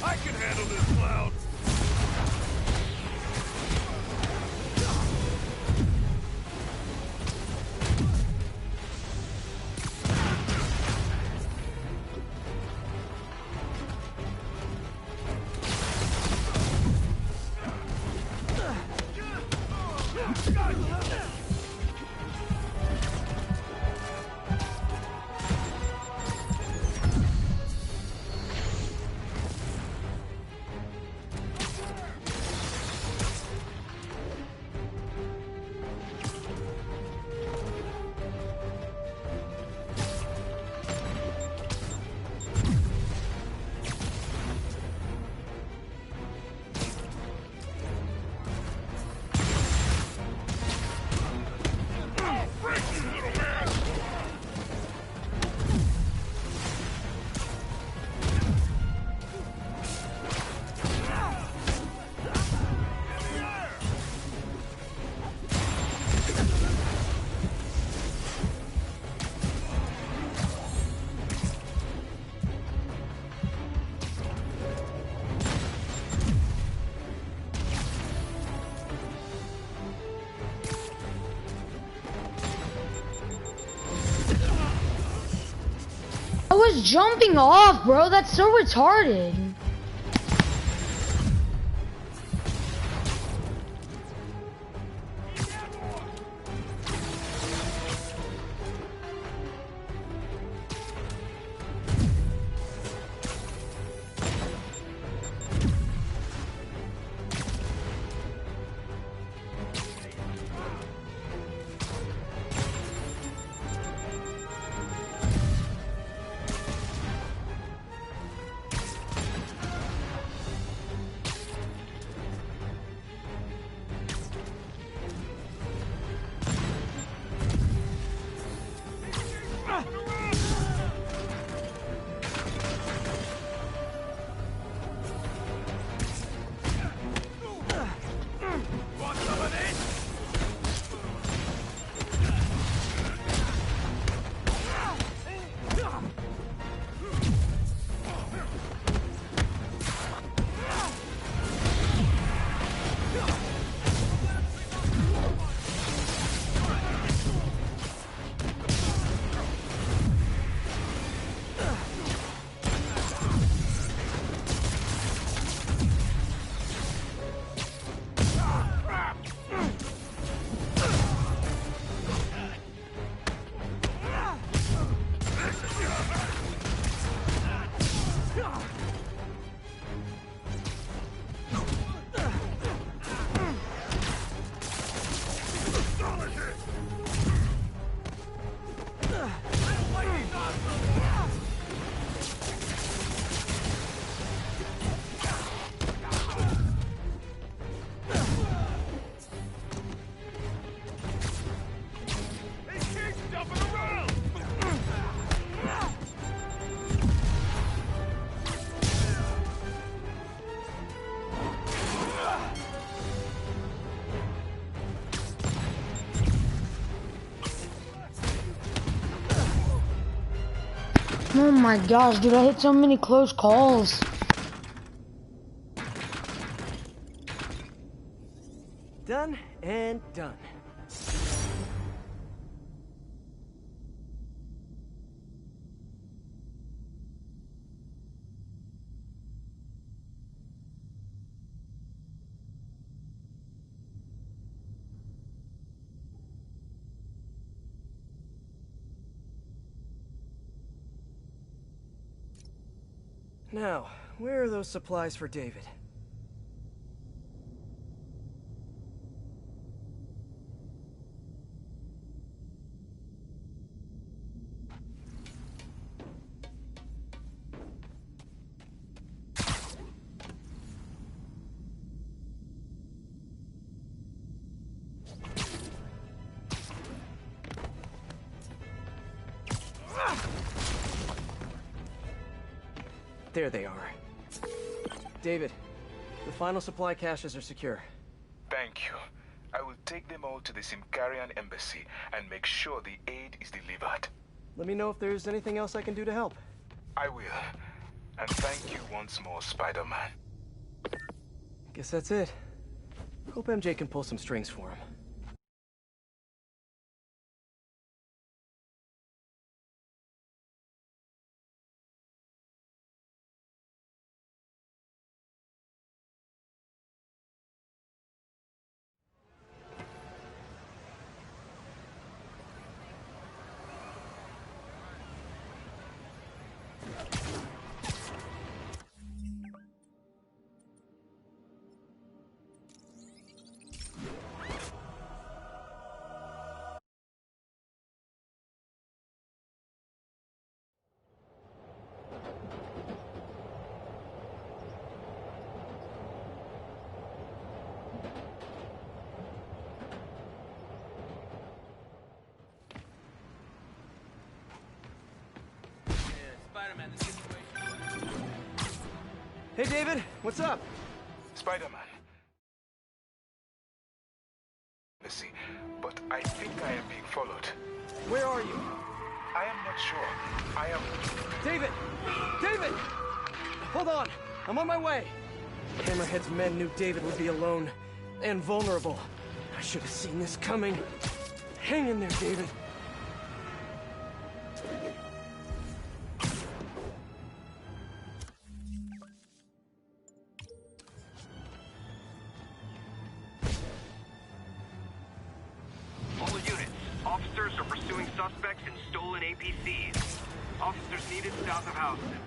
I can handle this clown. I was jumping off, bro. That's so retarded. Oh my gosh, dude, I hit so many close calls. Done and done. Now, where are those supplies for David? There they are. David, the final supply caches are secure. Thank you. I will take them all to the Simkarian embassy and make sure the aid is delivered. Let me know if there's anything else I can do to help. I will. And thank you once more, Spider-Man. Guess that's it. Hope MJ can pull some strings for him. Hey, David, what's up? Spider-Man. Embassy, but I think I am being followed. Where are you? I am not sure. I am... David! David! Hold on, I'm on my way. Hammerhead's men knew David would be alone and vulnerable. I should have seen this coming. Hang in there, David. Officers are pursuing suspects in stolen APCs. Officers needed south of Houston.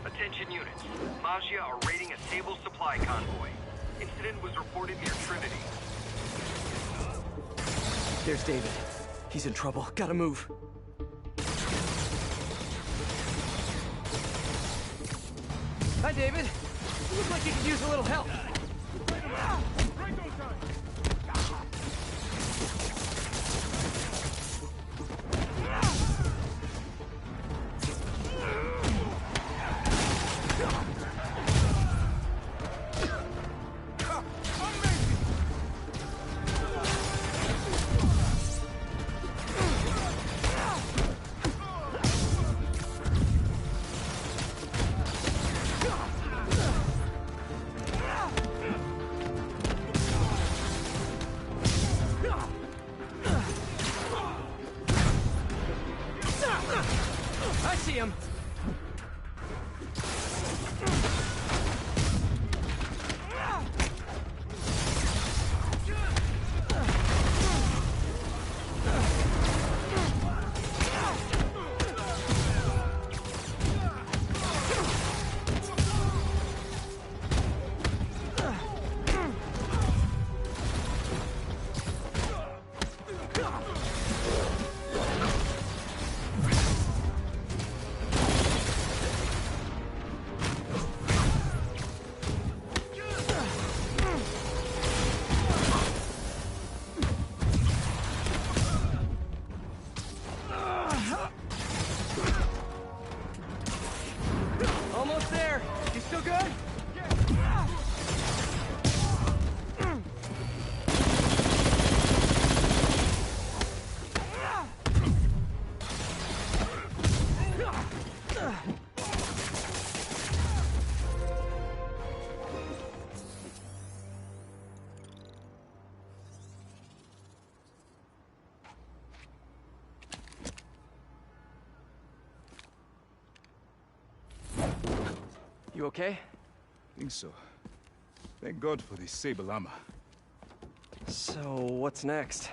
Attention units. Maggia are raiding a Sable supply convoy. Incident was reported near Trinity. There's David. He's in trouble. Gotta move. Hi, David. You look like you could use a little help. I see him. Almost there. You still good? You okay? Think so. Thank God for this sable armor. So, what's next?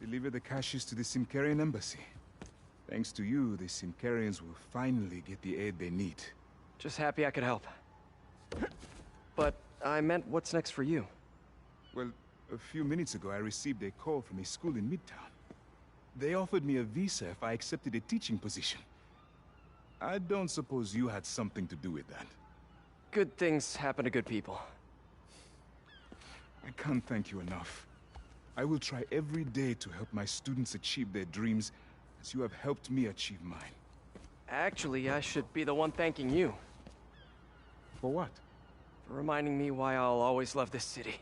Deliver the caches to the Simkarian embassy. Thanks to you, the Simkarians will finally get the aid they need. Just happy I could help. But I meant, what's next for you? Well, a few minutes ago I received a call from a school in Midtown. They offered me a visa if I accepted a teaching position. I don't suppose you had something to do with that. Good things happen to good people. I can't thank you enough. I will try every day to help my students achieve their dreams as you have helped me achieve mine. Actually, I should be the one thanking you. For what? For reminding me why I'll always love this city.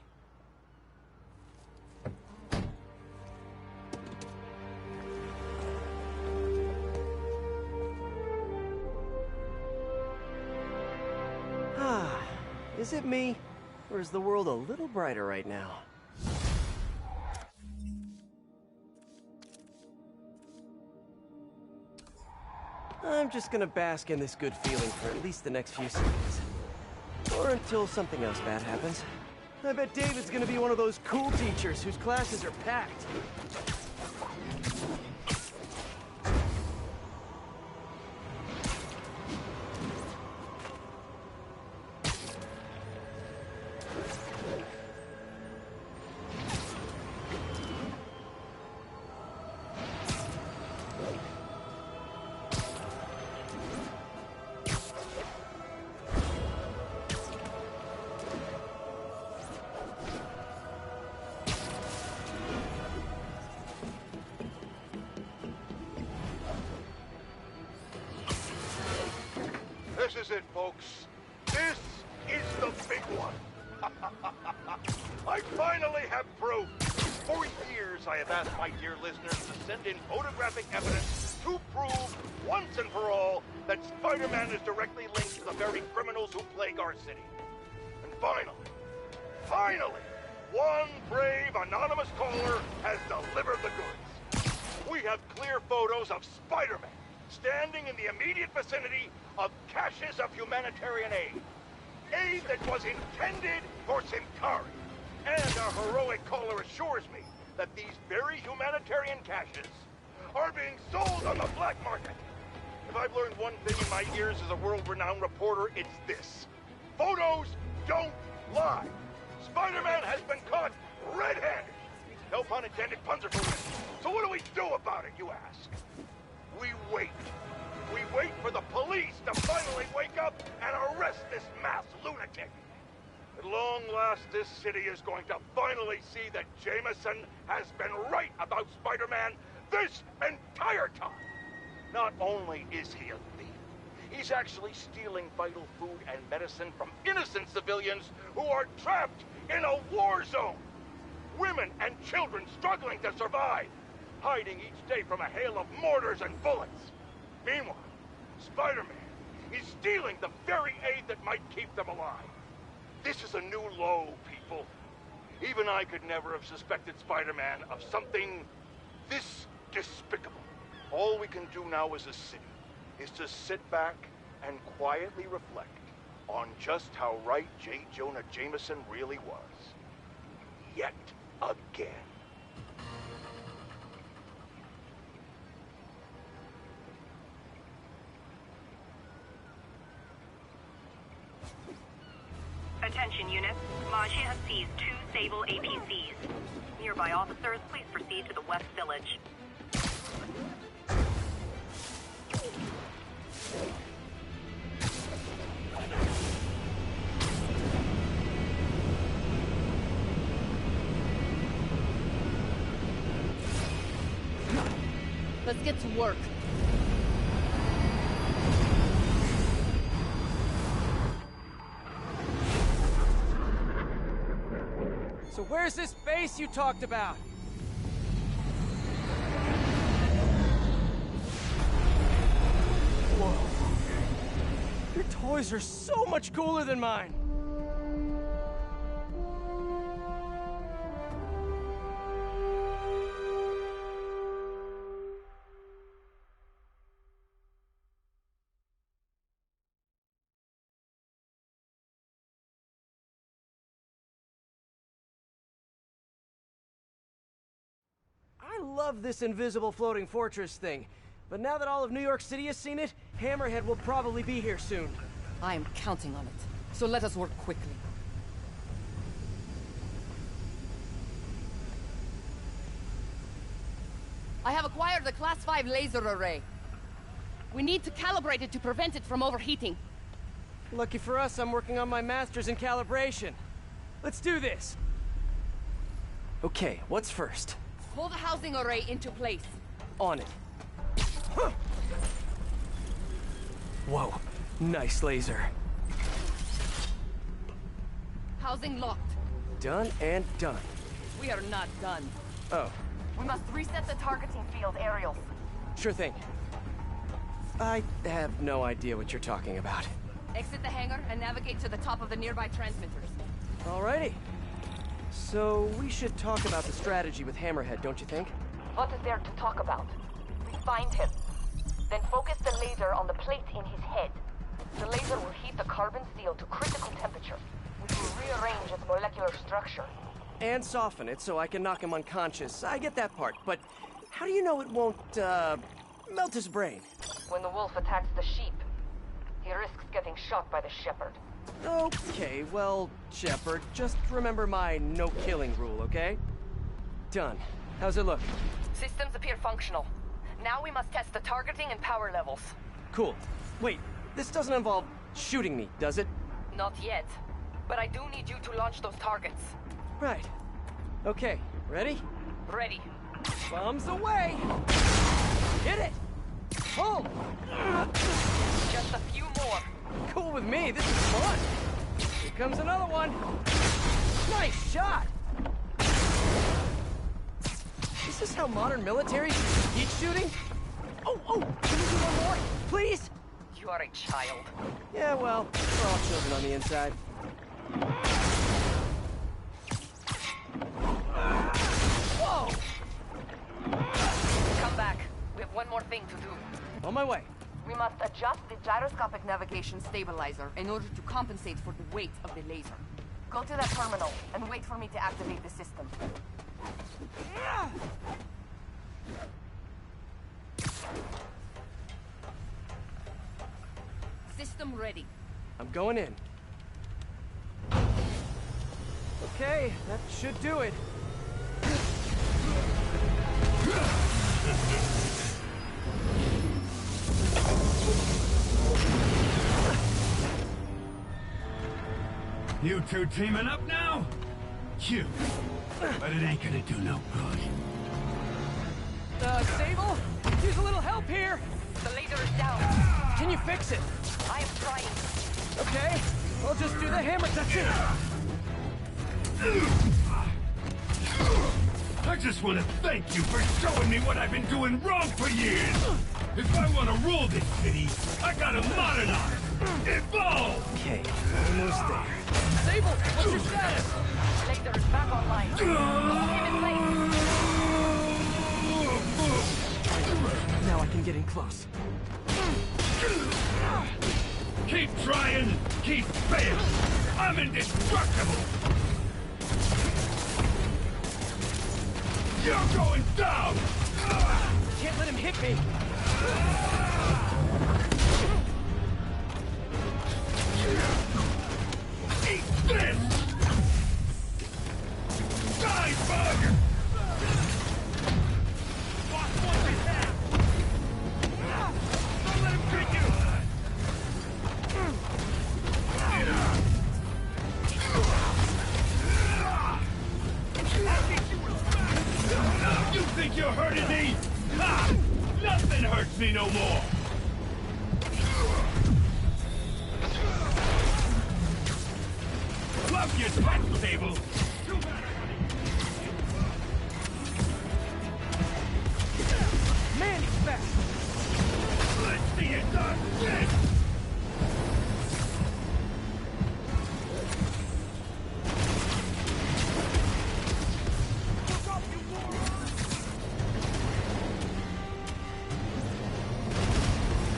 Is it me? Or is the world a little brighter right now? I'm just gonna bask in this good feeling for at least the next few seconds. Or until something else bad happens. I bet David's gonna be one of those cool teachers whose classes are packed. This is it, folks. This is the big one. I finally have proof. For years, I have asked my dear listeners to send in photographic evidence to prove, once and for all, that Spider-Man is directly linked to the very criminals who plague our city. And finally, one brave anonymous caller has delivered the goods. We have clear photos of Spider-Man standing in the immediate vicinity of caches of humanitarian aid. Aid that was intended for Simkari. And our heroic caller assures me that these very humanitarian caches are being sold on the black market. If I've learned one thing in my years as a world-renowned reporter, it's this. Photos don't lie. Spider-Man has been caught red-handed. No pun intended, puns are for women. So what do we do about it, you ask? We wait. We wait for the police to finally wake up and arrest this mass lunatic. At long last, this city is going to finally see that Jameson has been right about Spider-Man this entire time. Not only is he a thief, he's actually stealing vital food and medicine from innocent civilians who are trapped in a war zone. Women and children struggling to survive, hiding each day from a hail of mortars and bullets. Meanwhile, Spider-Man is stealing the very aid that might keep them alive. This is a new low, people. Even I could never have suspected Spider-Man of something this despicable. All we can do now as a city is to sit back and quietly reflect on just how right J. Jonah Jameson really was. Yet again. Attention units. Maggia has seized 2 Sable APCs. Nearby officers, please proceed to the West Village. Let's get to work. So where's this base you talked about? Whoa. Your toys are so much cooler than mine. I love this invisible floating fortress thing, but now that all of New York City has seen it, Hammerhead will probably be here soon. I am counting on it, so let us work quickly. I have acquired a Class 5 laser array. We need to calibrate it to prevent it from overheating. Lucky for us, I'm working on my master's in calibration. Let's do this! Okay, what's first? Pull the housing array into place. On it. Huh. Whoa, nice laser. Housing locked. Done and done. We are not done. Oh. We must reset the targeting field, aerials. Sure thing. I have no idea what you're talking about. Exit the hangar and navigate to the top of the nearby transmitters. Alrighty. So, we should talk about the strategy with Hammerhead, don't you think? What is there to talk about? We find him. Then focus the laser on the plate in his head. The laser will heat the carbon steel to critical temperature, which will rearrange its molecular structure. And soften it so I can knock him unconscious. I get that part, but how do you know it won't, melt his brain? When the wolf attacks the sheep, he risks getting shot by the shepherd. Okay, well, Shepard, just remember my no-killing rule, okay? Done. How's it look? Systems appear functional. Now we must test the targeting and power levels. Cool. Wait, this doesn't involve shooting me, does it? Not yet. But I do need you to launch those targets. Right. Okay, ready? Ready. Bombs away! Hit it! Pull! Just a few more. Cool with me, this is fun! Here comes another one! Nice shot! Is this how modern militaries use heat shooting? Oh, can you do one more, please? You are a child. Yeah, well, we're all children on the inside. Whoa! Come back. We have one more thing to do. On my way. We must adjust the gyroscopic navigation stabilizer in order to compensate for the weight of the laser. Go to that terminal and wait for me to activate the system. System ready. I'm going in. Okay, that should do it. You two teaming up now? Cute. But it ain't gonna do no good. Sable? Use a little help here! The laser is down. Can you fix it? I am trying. Okay, I'll just do the hammer touching. I just want to thank you for showing me what I've been doing wrong for years! If I want to rule this city, I gotta modernize! Evolve! Okay, almost there. Sable, what's your status? Laser is back online. Keep in place. Now I can get in close. Keep trying, keep failing. I'm indestructible. You're going down. Can't let him hit me. Eat this. hurts me no more. Love your tax table. Man, he's fast. Let's see it done. Yes.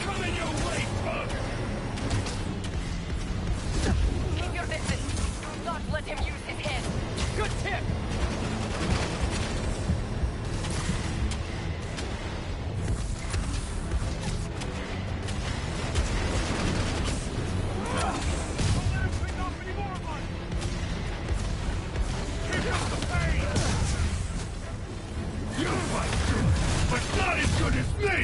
Coming your way, bug. Keep your distance. Do not let him use his head. Good tip. You fight good, but not as good as me!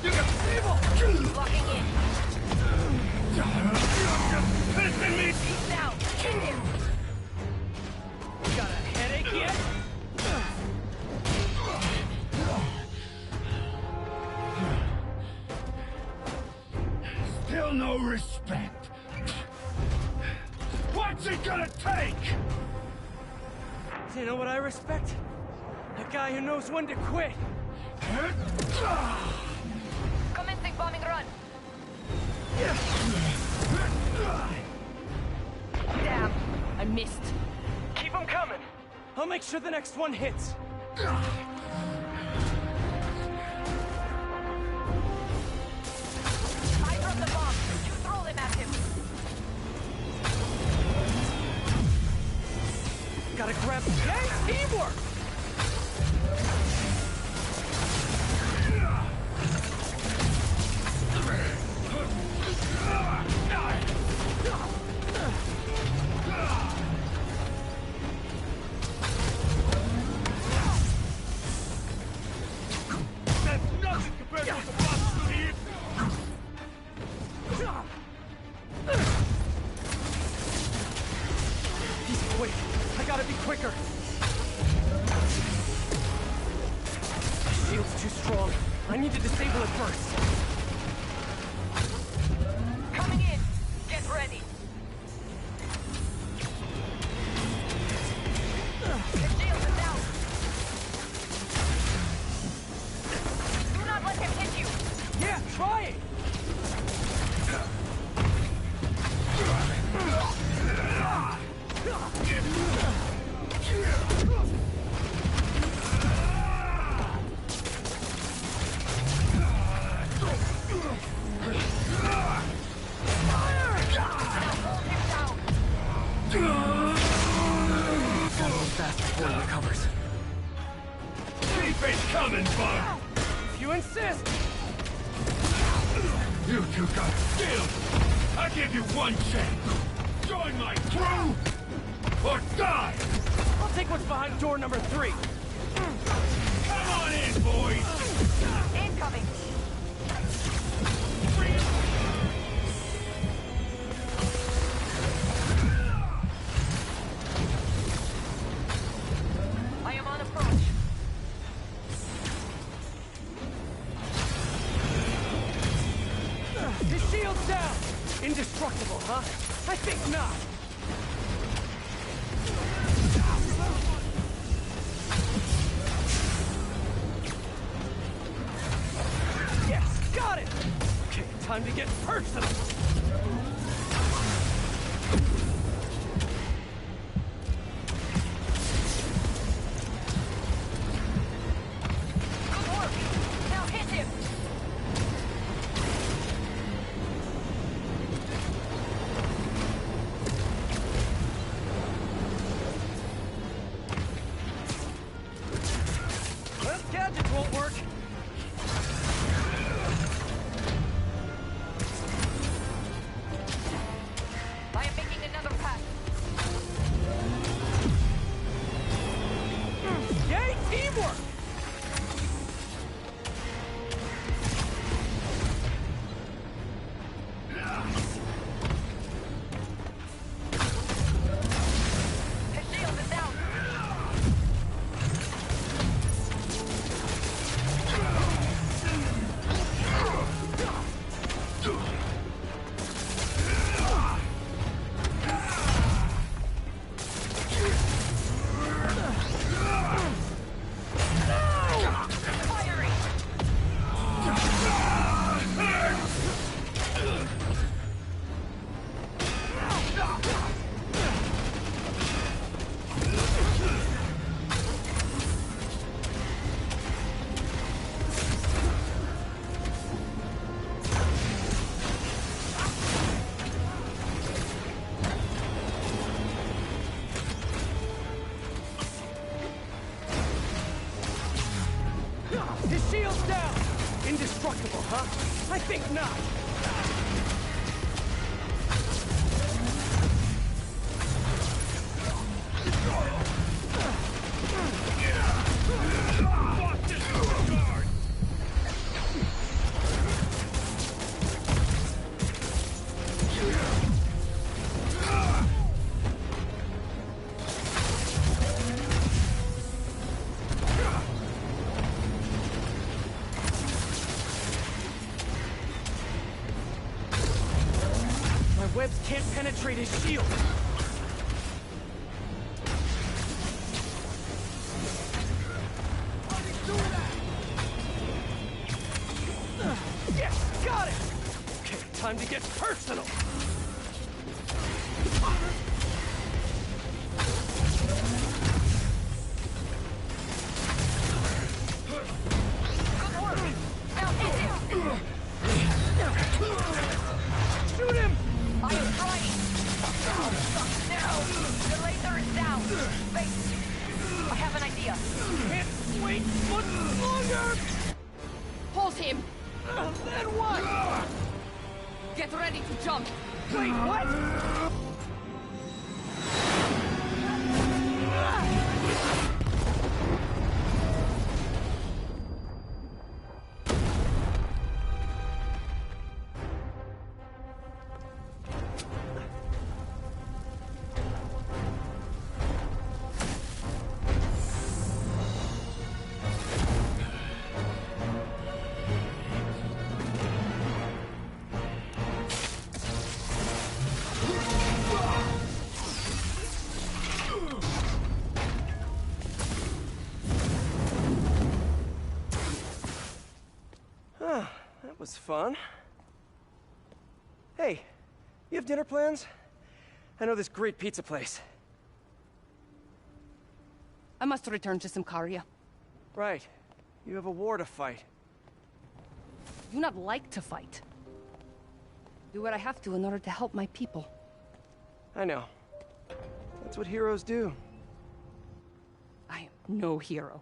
You got evil! Locking in. Pissing me! He's down. Hit him. Got a headache yet? Still no respect. What's it gonna take? You know what I respect? A guy who knows when to quit. Commencing bombing run. Damn. I missed. Keep them coming. I'll make sure the next one hits. I dropped the bomb. You throw them at him. Gotta grab. Yay, teamwork! That's nothing compared to what the boss is doing here! He's quick. I gotta be quicker. The shield's too strong. I need to disable it first. Coming in. Get ready. The shield is down. Do not let him hit you. Yeah, try it! Fast before he recovers. Keep it coming, bug! If you insist! You two got skills! I give you one chance! Join my crew, or die! I'll take what's behind door number 3. Come on in, boys! Incoming. I am on approach. The shield's down! Indestructible, huh? I think not! Yes, got it! Okay, time to get personal! Good work. Now hit him. Well, gadgets won't work. not. Webs can't penetrate his shield. Yes, got it! Okay, time to get personal. Good work! Now hit him! Shoot him! I am trying! Now! The laser is down! Wait! I have an idea! Can't wait much longer! Pulse him! Then what? Get ready to jump! Wait, what? That was fun. Hey, you have dinner plans? I know this great pizza place. I must return to Symkaria. Right. You have a war to fight. I do not like to fight. Do what I have to in order to help my people. I know. That's what heroes do. I am no hero.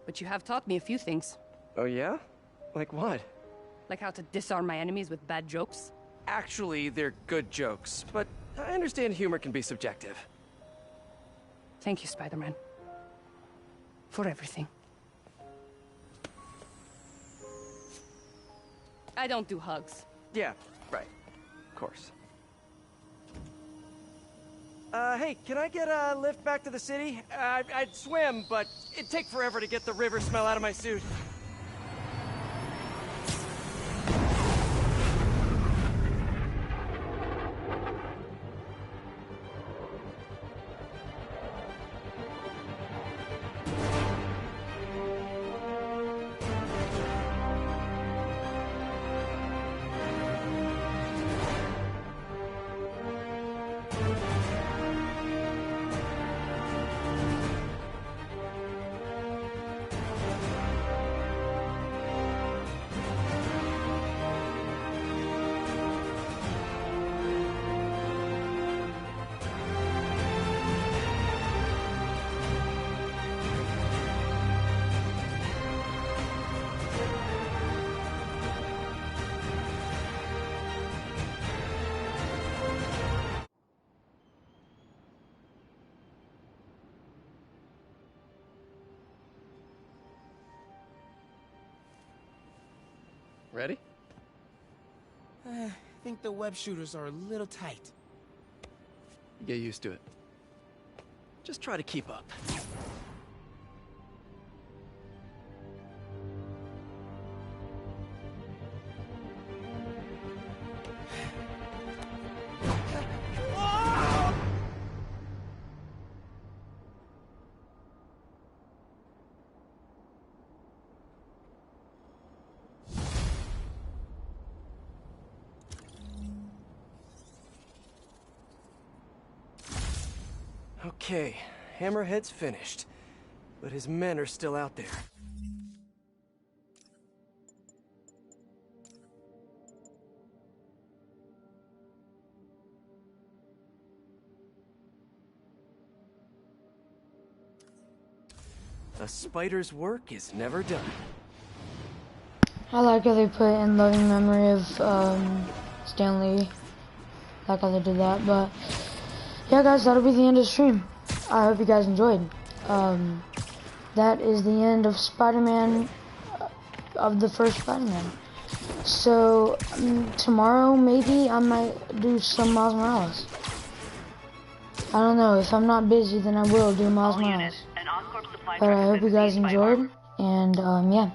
But you have taught me a few things. Oh yeah? Like what? Like how to disarm my enemies with bad jokes. Actually, they're good jokes, but I understand humor can be subjective. Thank you, Spider-Man. For everything. I don't do hugs. Yeah, right. Of course. Hey, can I get a lift back to the city? I'd swim, but it'd take forever to get the river smell out of my suit. Ready? I think the web shooters are a little tight. Get used to it. Just try to keep up. Okay, Hammerhead's finished, but his men are still out there. A spider's work is never done. I like how they put in loving memory of Stan Lee. I like how they did that. But yeah, guys, that'll be the end of the stream. I hope you guys enjoyed. That is the end of Spider-Man, of the first Spider-Man. So tomorrow maybe I might do some Miles Morales. I don't know. If I'm not busy, then I will do Miles Morales. But I hope you guys enjoyed, and yeah.